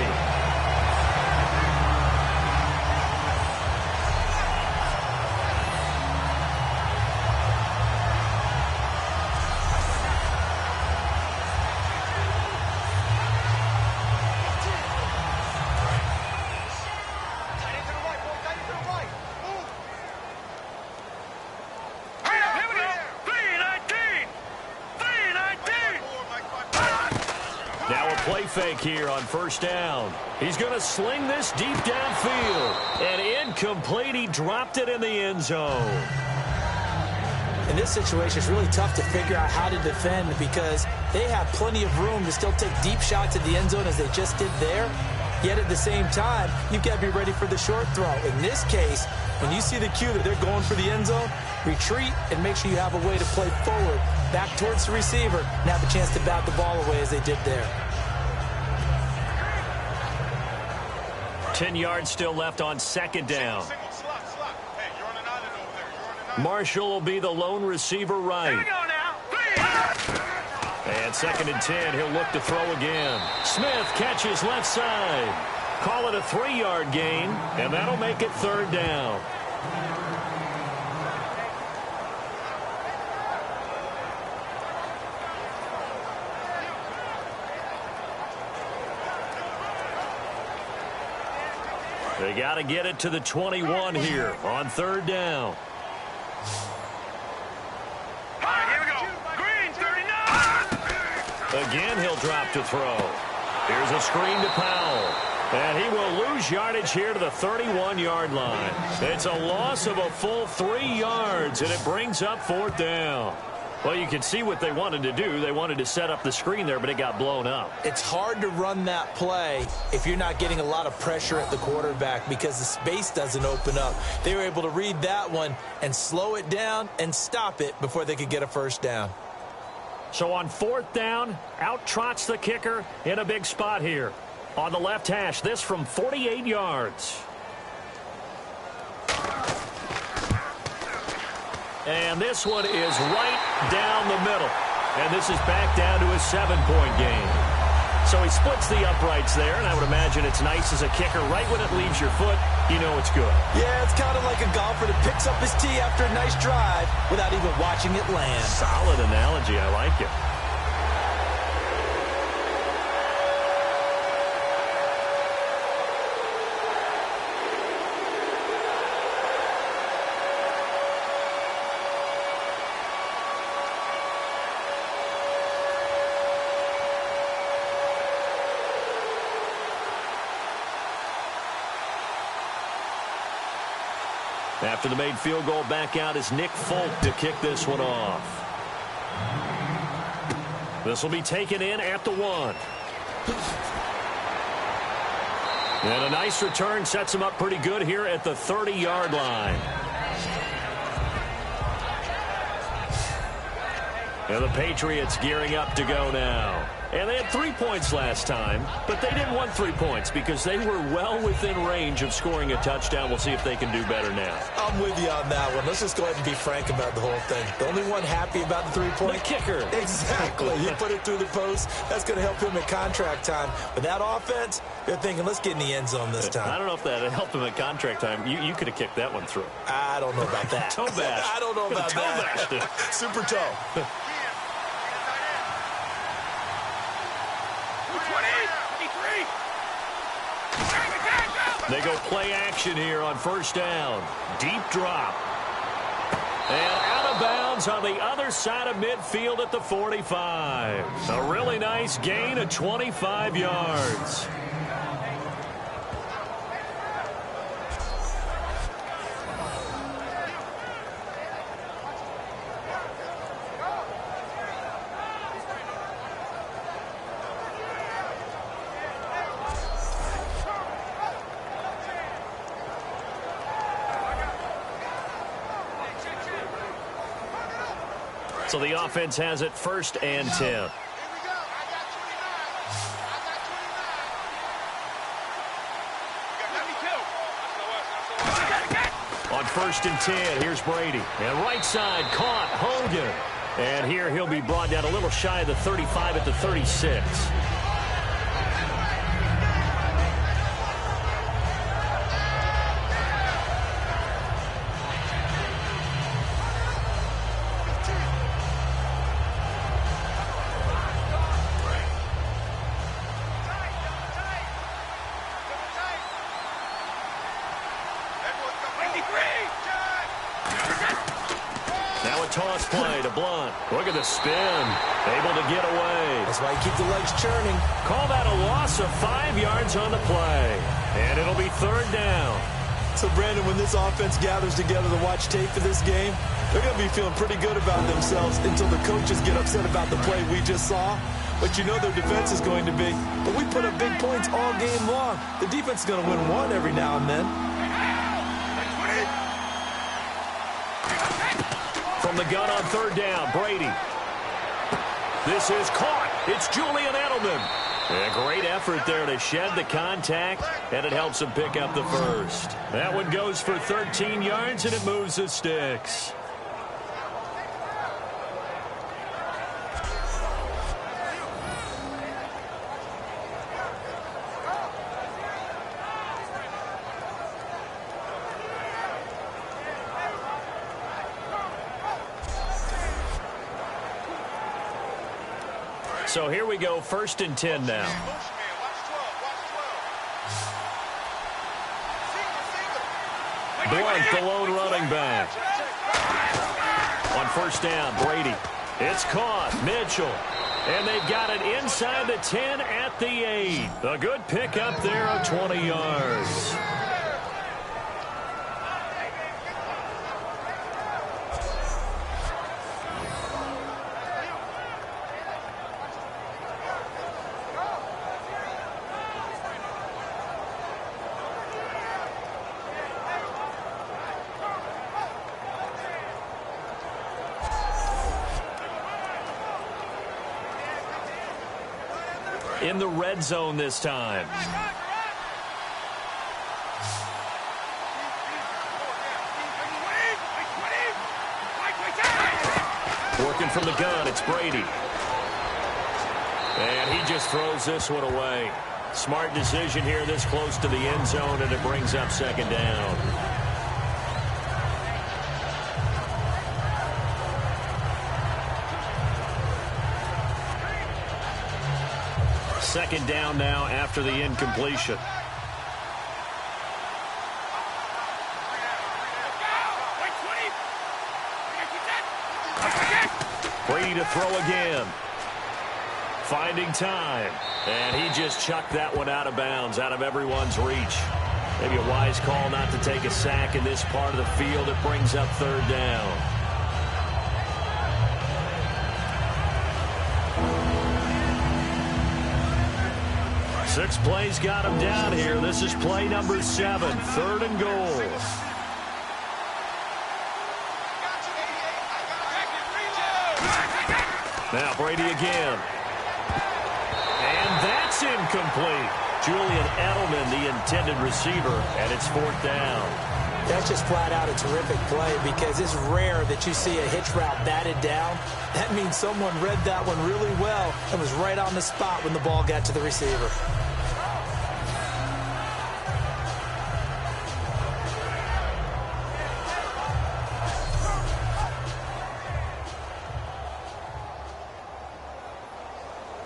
Fake here on first down. He's going to sling this deep downfield. And incomplete. He dropped it in the end zone. In this situation, it's really tough to figure out how to defend because they have plenty of room to still take deep shots at the end zone as they just did there. Yet at the same time, you've got to be ready for the short throw. In this case, when you see the cue that they're going for the end zone, retreat and make sure you have a way to play forward, back towards the receiver, and have a chance to bat the ball away as they did there. 10 yards still left on second down. Marshall will be the lone receiver right. And second and 10, he'll look to throw again. Smith catches left side. Call it a 3-yard gain, and that'll make it third down. They got to get it to the 21 here on third down. All right, here we go. Green, 39. Again, he'll drop to throw. Here's a screen to Powell. And he will lose yardage here to the 31-yard line. It's a loss of a full 3 yards, and it brings up fourth down. Well, you can see what they wanted to do. They wanted to set up the screen there, but it got blown up. It's hard to run that play if you're not getting a lot of pressure at the quarterback because the space doesn't open up. They were able to read that one and slow it down and stop it before they could get a first down. So on fourth down, out trots the kicker in a big spot here. On the left hash, this from 48 yards. And this one is right down the middle. And this is back down to a 7-point game. So he splits the uprights there, and I would imagine it's nice as a kicker. Right when it leaves your foot, you know it's good. Yeah, it's kind of like a golfer that picks up his tee after a nice drive without even watching it land. Solid analogy. I like it. After the made field goal, back out is Nick Folk to kick this one off. This will be taken in at the 1. And a nice return sets him up pretty good here at the 30-yard line. And the Patriots gearing up to go now. And they had 3 points last time, but they didn't want 3 points because they were well within range of scoring a touchdown. We'll see if they can do better now. I'm with you on that one. Let's just go ahead and be frank about the whole thing. The only one happy about the 3-point? The kicker. Exactly. He put it through the post. That's going to help him at contract time. But that offense, they're thinking, let's get in the end zone this time. I don't know if that helped him at contract time. You could have kicked that one through. I don't know about that. Toe bash. I don't know about that. Toe bashed. Super toe. They go play action here on first down. Deep drop. And out of bounds on the other side of midfield at the 45. A really nice gain of 25 yards. So the offense has it first and 10. first and 10. Here's Brady. And right side caught. Hogan. And here he'll be brought down a little shy of the 35 at the 36. Now a toss play to Blunt. Look at the spin. Able to get away. That's why you keep the legs churning. Call that a loss of 5 yards on the play. And it'll be third down. So, Brandon, when this offense gathers together to watch tape for this game, they're going to be feeling pretty good about themselves until the coaches get upset about the play we just saw. But you know their defense is going to be. But we put up big points all game long. The defense is going to win one every now and then. From the gun on third down, Brady. This is caught. It's Julian Edelman. A great effort there to shed the contact, and it helps him pick up the first. That one goes for 13 yards, and it moves the sticks. So here we go, first and 10 now. Blunt, the lone running back. On first down, Brady. It's caught. Mitchell. And they've got it inside the 10 at the 8. A good pickup there of 20 yards. In the red zone this time. Working from the gun, it's Brady. And he just throws this one away. Smart decision here this close to the end zone, and it brings up second down. Second down now after the incompletion. Brady to throw again. Finding time. And he just chucked that one out of bounds, out of everyone's reach. Maybe a wise call not to take a sack in this part of the field. It brings up third down. Six plays got him down here. This is play number 7, third and goal. Now Brady again. And that's incomplete. Julian Edelman, the intended receiver, and it's fourth down. That's just flat out a terrific play because it's rare that you see a hitch route batted down. That means someone read that one really well and was right on the spot when the ball got to the receiver.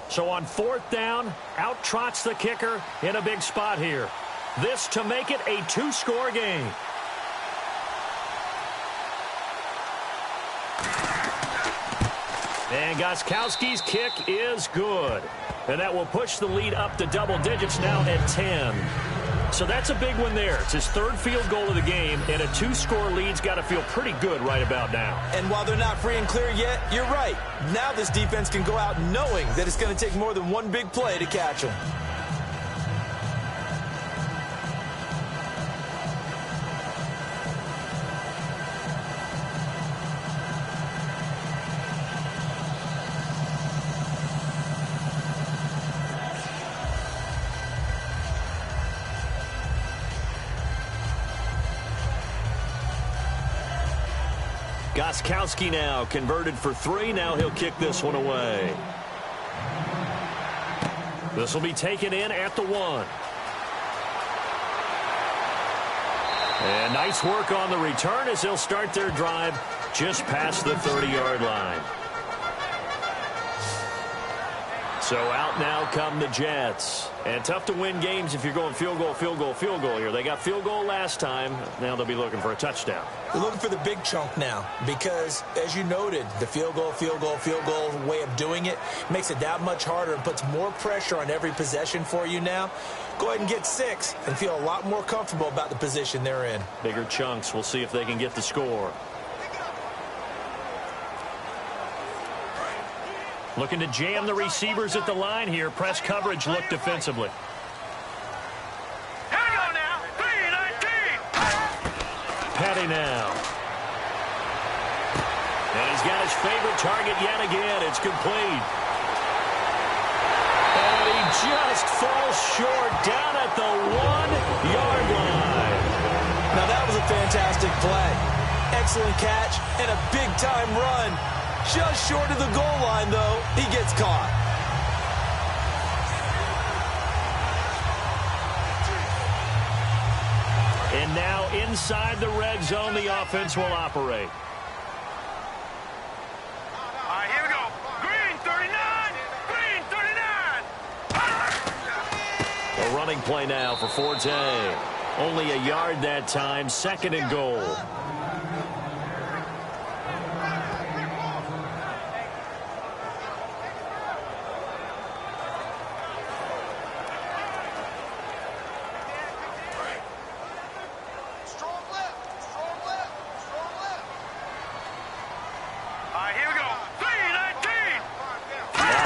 So on fourth down, out trots the kicker in a big spot here. This to make it a 2-score game. And Gostkowski's kick is good. And that will push the lead up to double digits now at 10. So that's a big one there. It's his third field goal of the game, and a 2-score lead's got to feel pretty good right about now. And while they're not free and clear yet, you're right. Now this defense can go out knowing that it's going to take more than one big play to catch them. Gostkowski now converted for 3. Now he'll kick this one away. This will be taken in at the 1. And nice work on the return as they'll start their drive just past the 30-yard line. So out now come the Jets. And tough to win games if you're going field goal, field goal, field goal here. They got field goal last time. Now they'll be looking for a touchdown. They're looking for the big chunk now because, as you noted, the field goal way of doing it makes it that much harder and puts more pressure on every possession for you now. Go ahead and get 6 and feel a lot more comfortable about the position they're in. Bigger chunks. We'll see if they can get the score. Looking to jam the receivers at the line here. Press coverage look defensively. Hang on now. 3-19. Petty now. And he's got his favorite target yet again. It's complete. And he just falls short down at the 1-yard line. Now that was a fantastic play. Excellent catch and a big-time run. Just short of the goal line, though. He gets caught. And now inside the red zone, the offense will operate. All right, here we go. Green 39. Green 39. A running play now for Forte. Only a yard that time. 2nd and goal.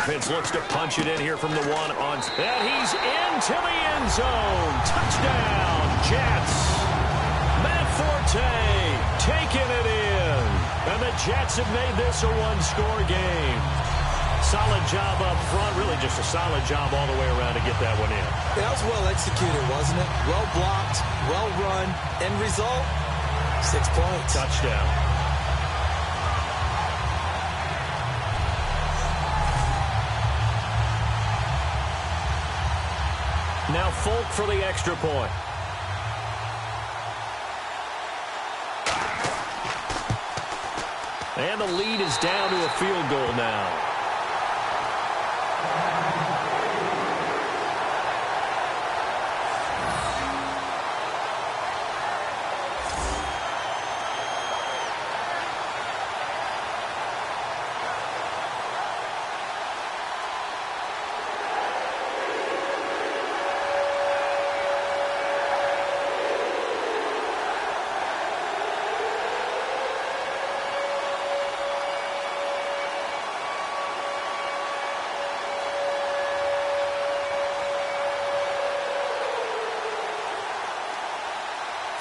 Offense looks to punch it in here from the 1 on. And he's into the end zone. Touchdown, Jets. Matt Forte taking it in. And the Jets have made this a 1-score game. Solid job up front. Really just a solid job all the way around to get that one in. That was well executed, wasn't it? Well blocked, well run. End result, 6 points. Touchdown. Now Folk for the extra point. And the lead is down to a field goal now.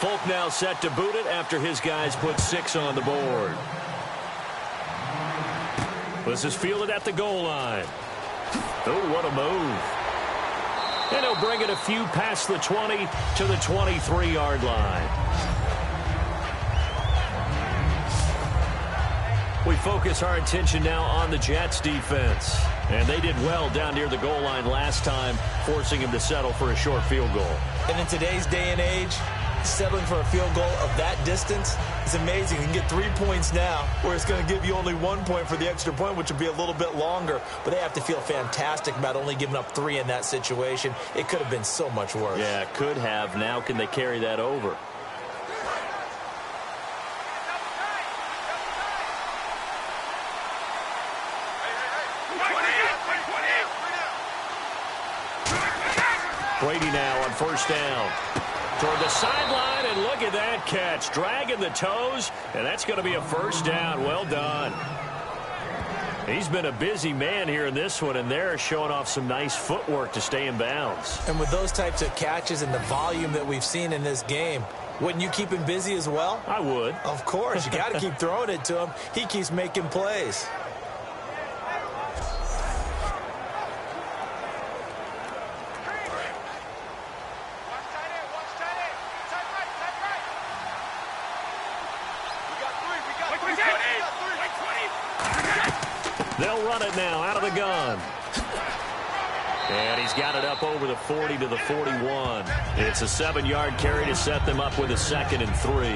Folk now set to boot it after his guys put 6 on the board. This is fielded at the goal line. Oh, what a move. And he'll bring it a few past the 20 to the 23-yard line. We focus our attention now on the Jets defense. And they did well down near the goal line last time, forcing him to settle for a short field goal. And in today's day and age, settling for a field goal of that distance is amazing. You can get 3 points now, where it's going to give you only 1 point for the extra point, which would be a little bit longer. But they have to feel fantastic about only giving up 3 in that situation. It could have been so much worse. Yeah, could have. Now can they carry that over? Brady now on 1st down. Toward the sideline, and look at that catch. Dragging the toes, and that's going to be a 1st down. Well done. He's been a busy man here in this one, and they're showing off some nice footwork to stay in bounds. And with those types of catches and the volume that we've seen in this game, wouldn't you keep him busy as well? I would. Of course. You got to keep throwing it to him. He keeps making plays. They'll run it now out of the gun. And he's got it up over the 40 to the 41. It's a 7-yard carry to set them up with a 2nd and 3.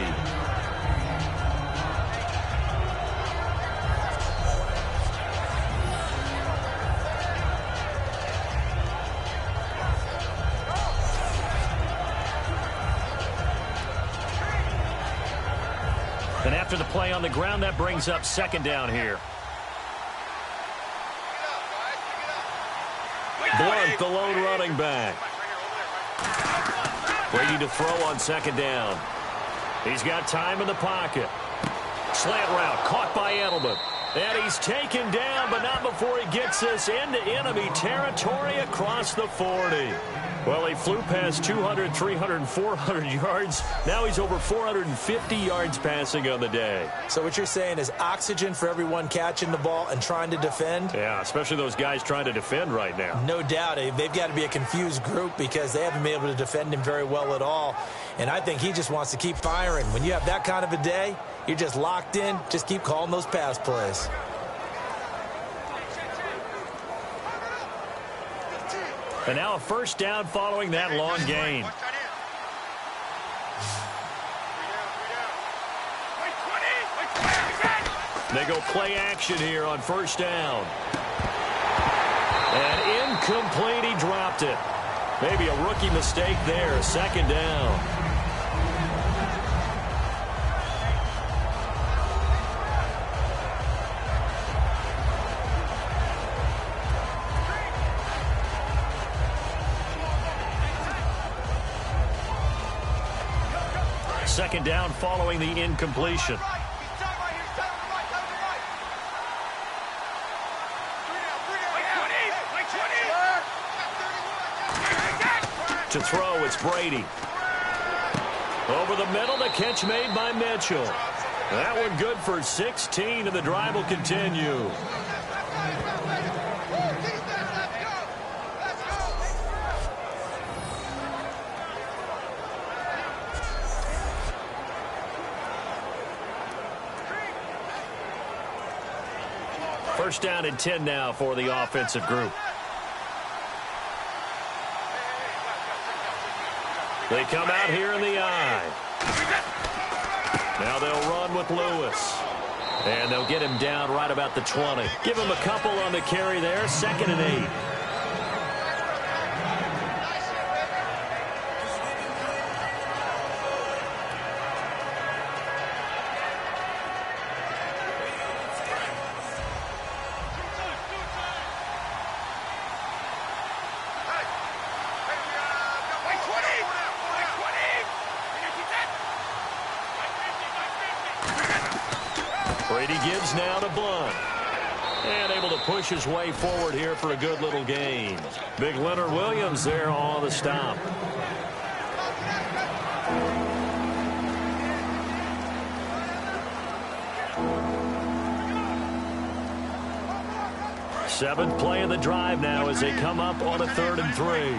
And after the play on the ground, that brings up 2nd down here. Blunt, the lone running back. Ready to throw on 2nd down. He's got time in the pocket. Slant route caught by Edelman. And he's taken down, but not before he gets this into enemy territory across the 40. Well, he flew past 200, 300, 400 yards. Now he's over 450 yards passing on the day. So what you're saying is oxygen for everyone catching the ball and trying to defend? Yeah, especially those guys trying to defend right now. No doubt. They've got to be a confused group because they haven't been able to defend him very well at all. And I think he just wants to keep firing. When you have that kind of a day, you're just locked in. Just keep calling those pass plays. And now a 1st down following that long gain. They go play action here on 1st down. And incomplete, he dropped it. Maybe a rookie mistake there, 2nd down. Second down following the incompletion. To throw, it's Brady. Over the middle, the catch made by Mitchell. That one good for 16, and the drive will continue. First down and 10 now for the offensive group. They come out here in the I. Now they'll run with Lewis. And they'll get him down right about the 20. Give him a couple on the carry there. 2nd and 8. Brady gives now to Blunt. And able to push his way forward here for a good little gain. Big Leonard Williams there on the stop. Seventh play of the drive now as they come up on a 3rd and 3.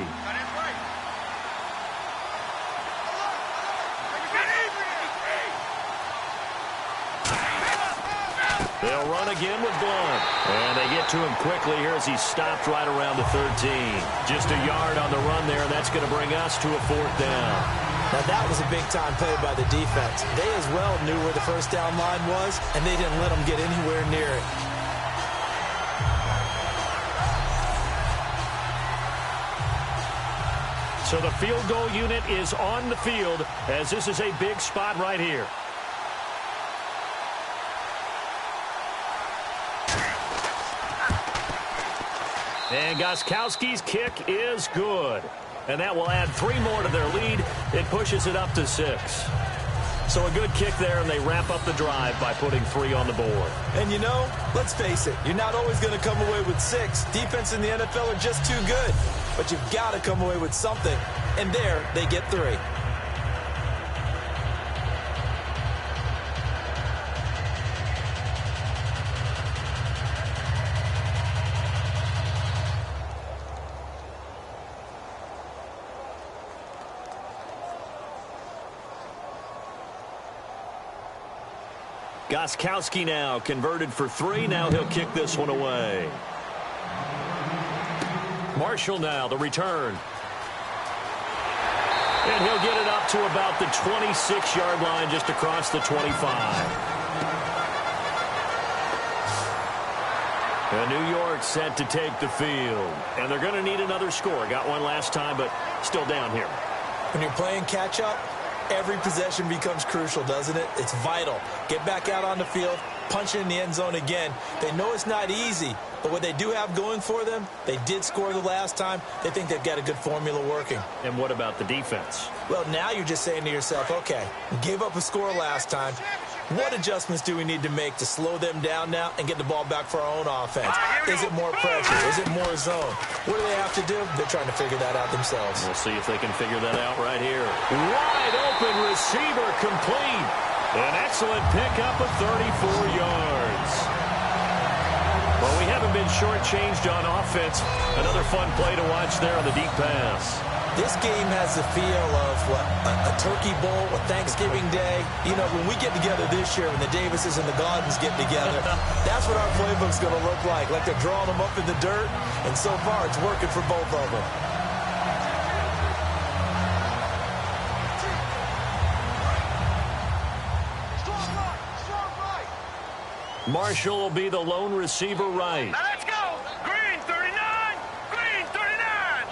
They'll run again with Blunt. And they get to him quickly here as he stopped right around the 13. Just a yard on the run there, and that's going to bring us to a 4th down. Now that was a big-time play by the defense. They as well knew where the 1st down line was, and they didn't let them get anywhere near it. So the field goal unit is on the field as this is a big spot right here. And Gostkowski's kick is good. And that will add 3 more to their lead. It pushes it up to 6. So a good kick there, and they wrap up the drive by putting 3 on the board. And you know, let's face it, you're not always going to come away with 6. Defense in the NFL are just too good. But you've got to come away with something. And there, they get 3. Gostkowski now converted for 3. Now he'll kick this one away. Marshall now, the return. And he'll get it up to about the 26-yard line, just across the 25. And New York set to take the field. And they're going to need another score. Got one last time, but still down here. When you're playing catch-up, every possession becomes crucial, doesn't it? It's vital. Get back out on the field, punch it in the end zone again. They know it's not easy, but what they do have going for them, they did score the last time. They think they've got a good formula working. And what about the defense? Well, now you're just saying to yourself, okay, we gave up a score last time. What adjustments do we need to make to slow them down now and get the ball back for our own offense? Is it more pressure? Is it more zone? What do they have to do? They're trying to figure that out themselves. We'll see if they can figure that out right here. Wide open receiver complete. An excellent pickup of 34 yards. Well, we haven't been shortchanged on offense. Another fun play to watch there on the deep pass. This game has the feel of a Turkey Bowl, a Thanksgiving Day. You know, when we get together this year, when the Davises and the Gaudens get together, that's what our playbook's going to look like. Like they're drawing them up in the dirt, and so far it's working for both of them. Marshall will be the lone receiver right. Now let's go. Green 39. Green 39.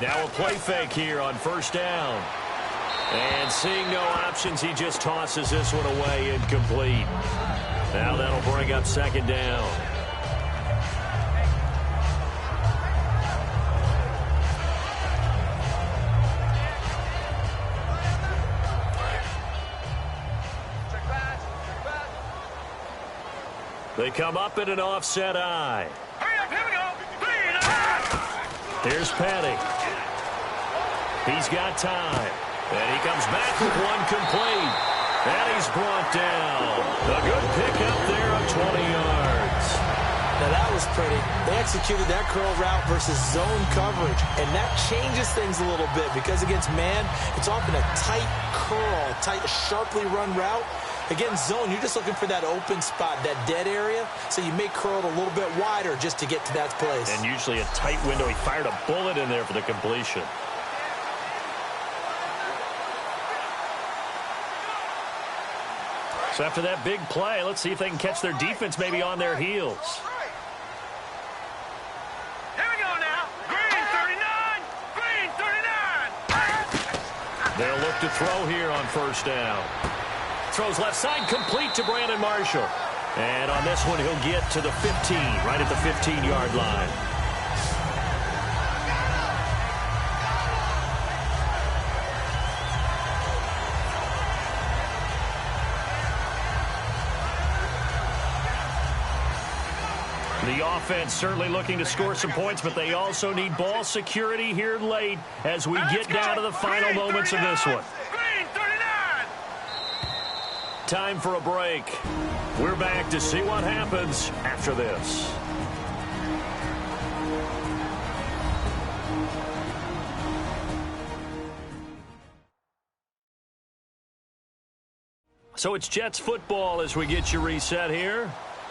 Now a play fake here on first down. And seeing no options, he just tosses this one away, incomplete. Now that'll bring up second down. They come up in an offset eye. Hurry up, here we go. Green. Here's Petty. He's got time. And he comes back with one complete. And he's brought down. A good pickup there of 20 yards. Now that was pretty. They executed that curl route versus zone coverage. And that changes things a little bit because against man, it's often a tight curl, tight, sharply run route. Against zone, you're just looking for that open spot, that dead area, so you may curl it a little bit wider just to get to that place. And usually a tight window. He fired a bullet in there for the completion. So after that big play, let's see if they can catch their defense maybe on their heels. Here we go now. Green 39. Green 39. They'll look to throw here on first down. Throws left side, complete to Brandon Marshall. And on this one, he'll get to the 15, right at the 15-yard line. The offense certainly looking to score some points, but they also need ball security here late as we get down to the final moments of this one. Time for a break. We're back to see what happens after this. So it's Jets football as we get you reset here.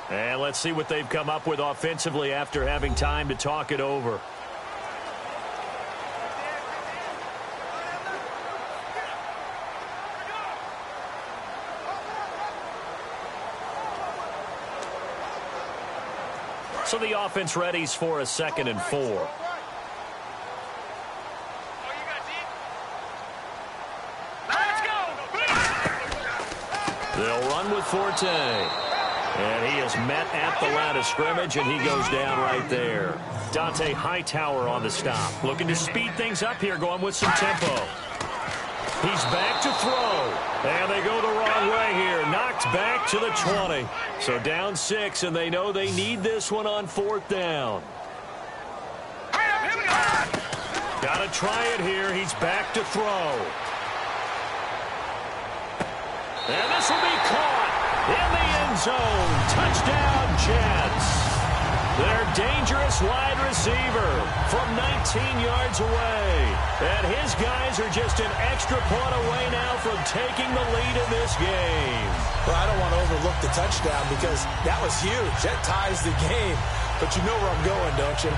And let's see what they've come up with offensively after having time to talk it over. So the offense readies for a 2nd and 4. Let's go. They'll run with Forte. And he is met at the line of scrimmage, and he goes down right there. Dante Hightower on the stop. Looking to speed things up here, going with some tempo. He's back to throw. And they go the wrong way here. Knocked back to the 20. So down 6, and they know they need this one on 4th down. Got to try it here. He's back to throw. And this will be caught in the end zone. Touchdown, Jets. Their dangerous wide receiver from 19 yards away. And his guys are just an extra point away now from taking the lead in this game. Well, I don't want to overlook the touchdown because that was huge. That ties the game. But you know where I'm going, don't you?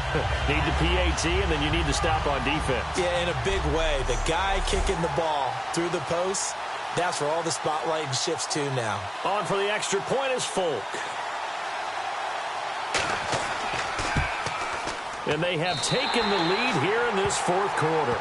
Need the PAT, and then you need to stop on defense. Yeah, in a big way. The guy kicking the ball through the post, that's where all the spotlight shifts to now. On for the extra point is Folk. And they have taken the lead here in this fourth quarter.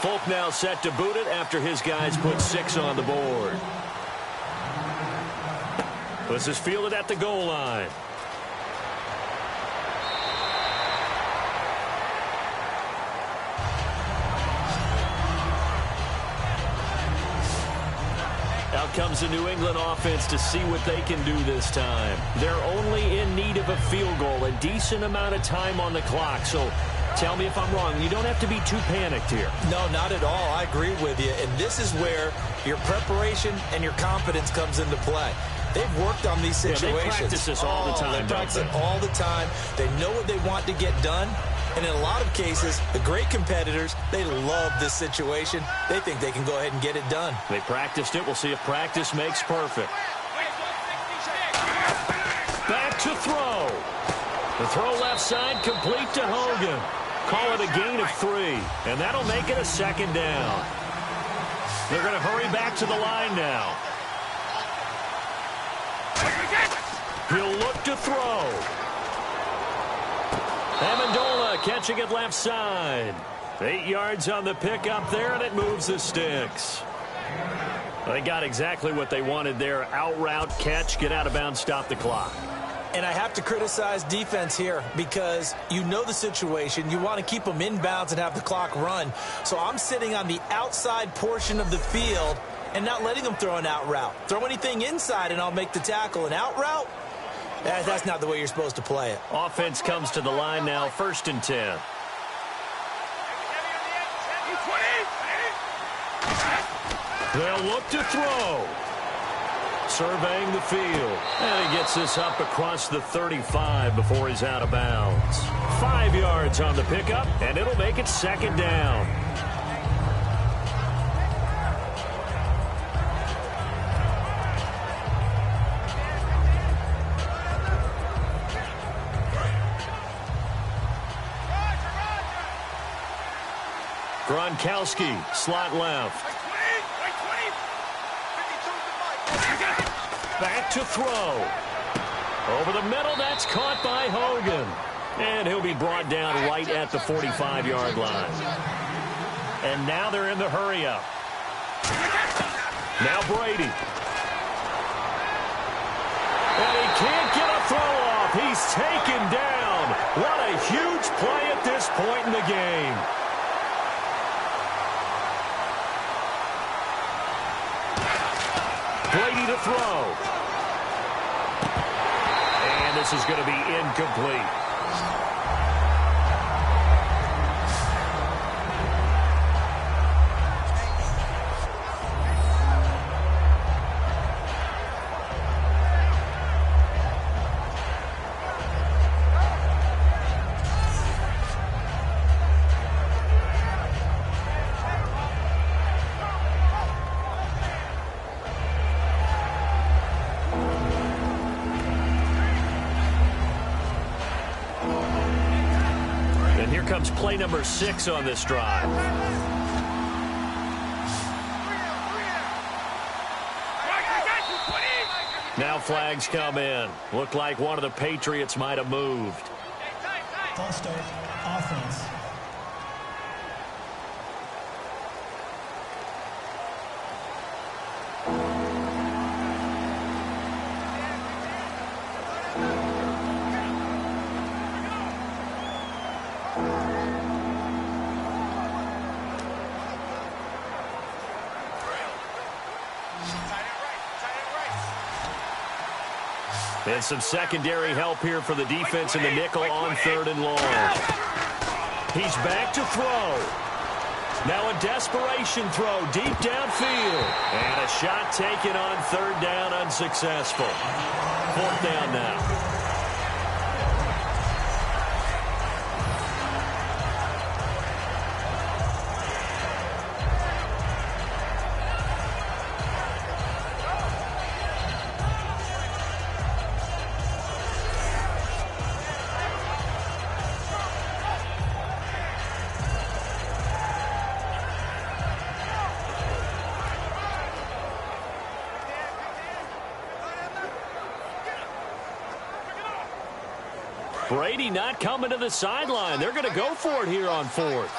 Folk now set to boot it after his guys put 6 on the board. This is fielded at the goal line. Out comes the New England offense to see what they can do this time. They're only in need of a field goal, a decent amount of time on the clock. So tell me if I'm wrong. You don't have to be too panicked here. No, not at all. I agree with you. And this is where your preparation and your confidence comes into play. They've worked on these situations. Yeah, they practice this all the time. They practice it all the time. They know what they want to get done. And in a lot of cases, the great competitors, they love this situation. They think they can go ahead and get it done. They practiced it. We'll see if practice makes perfect. Back to throw. The throw left side complete to Hogan. Call it a gain of 3. And that'll make it a second down. They're going to hurry back to the line now. He'll look to throw. Amendola catching it left side. 8 yards on the pickup there, and it moves the sticks. They got exactly what they wanted there. Out route, catch, get out of bounds, stop the clock. And I have to criticize defense here because you know the situation. You want to keep them inbounds and have the clock run. So I'm sitting on the outside portion of the field and not letting them throw an out route. Throw anything inside and I'll make the tackle. An out route? That's not the way you're supposed to play it. Offense comes to the line now, 1st and 10. They'll look to throw. Surveying the field. And he gets this up across the 35 before he's out of bounds. 5 yards on the pickup, and it'll make it second down. Gronkowski, slot left. Back to throw. Over the middle, that's caught by Hogan. And he'll be brought down right at the 45-yard line. And now they're in the hurry-up. Now Brady. And he can't get a throw off. He's taken down. What a huge play at this point in the game. Brady to throw. And this is going to be incomplete. Comes play number 6 on this drive. Now flags come in. Looked like one of the Patriots might have moved. False start, offense. And some secondary help here for the defense in the nickel on 3rd and long. He's back to throw. Now a desperation throw deep downfield. And a shot taken on 3rd down, unsuccessful. 4th down now. Brady not coming to the sideline. They're going to go for it here on 4th.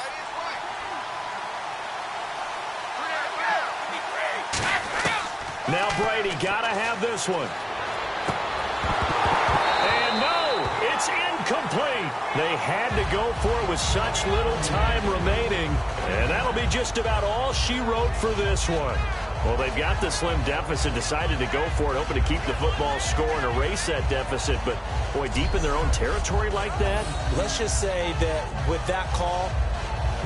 Now Brady got to have this one. And no, it's incomplete. They had to go for it with such little time remaining. And that'll be just about all she wrote for this one. Well, they've got the slim deficit, decided to go for it, hoping to keep the football score and erase that deficit. But, boy, deep in their own territory like that. Let's just say that with that call,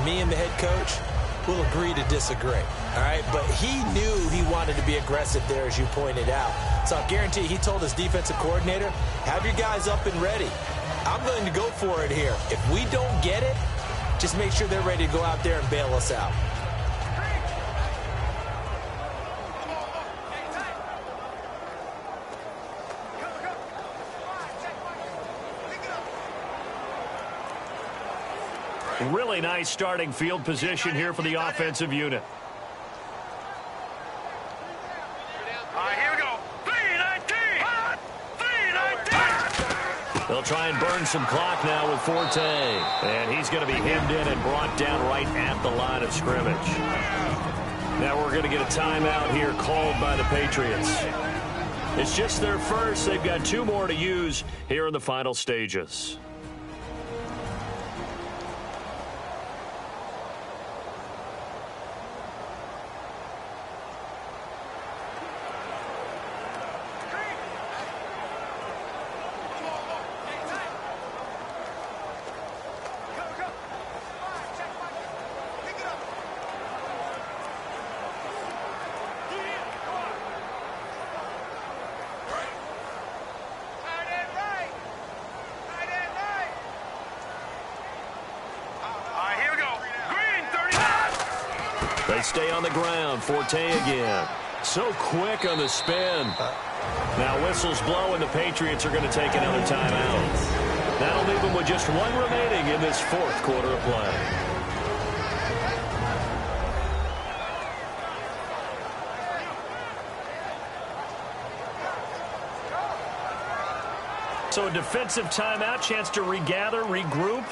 me and the head coach will agree to disagree. All right? But he knew he wanted to be aggressive there, as you pointed out. So I guarantee he told his defensive coordinator, have your guys up and ready. I'm going to go for it here. If we don't get it, just make sure they're ready to go out there and bail us out. Really nice starting field position here for the offensive unit. Here we go. 3-19. 3-19. They'll try and burn some clock now with Forte. And he's going to be hemmed in and brought down right at the line of scrimmage. Now we're going to get a timeout here called by the Patriots. It's just their first. They've got 2 more to use here in the final stages. They stay on the ground. Forte again. So quick on the spin. Now whistles blow, and the Patriots are going to take another timeout. That'll leave them with just 1 remaining in this 4th quarter of play. So a defensive timeout, chance to regather, regroup,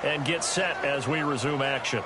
and get set as we resume action.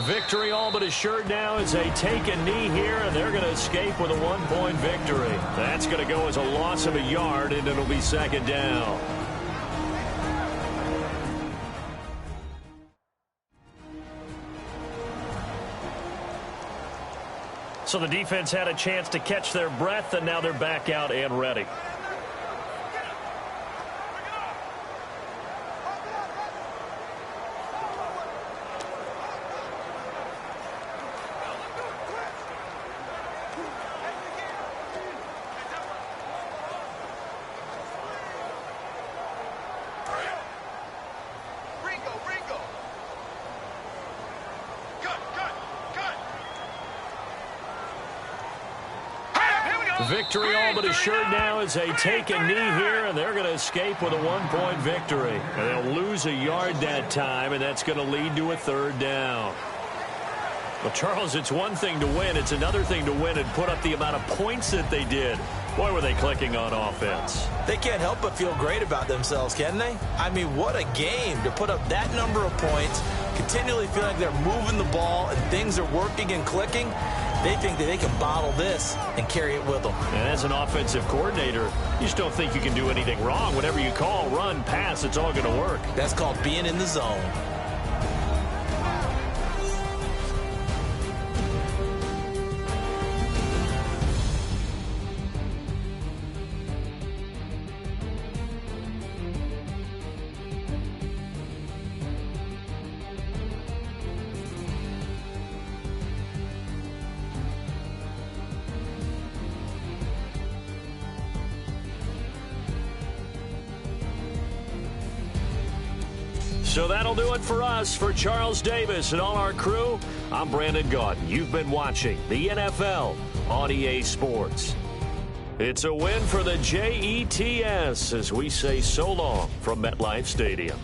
Victory all but assured now as they take a knee here, and they're going to escape with a 1-point victory. That's going to go as a loss of a yard, and it'll be 2nd down. So the defense had a chance to catch their breath, and now they're back out and ready. Victory all but assured now as they take a knee here, and they're going to escape with a 1-point victory. And they'll lose a yard that time, and that's going to lead to a 3rd down. Well, Charles, it's one thing to win. It's another thing to win and put up the amount of points that they did. Boy, were they clicking on offense. They can't help but feel great about themselves, can they? I mean, what a game to put up that number of points, continually feel like they're moving the ball and things are working and clicking. They think that they can bottle this and carry it with them. And as an offensive coordinator, you just don't think you can do anything wrong. Whatever you call, run, pass, it's all going to work. That's called being in the zone. So that'll do it for us. For Charles Davis and all our crew, I'm Brandon Gaudin. You've been watching the NFL on EA Sports. It's a win for the Jets as we say so long from MetLife Stadium.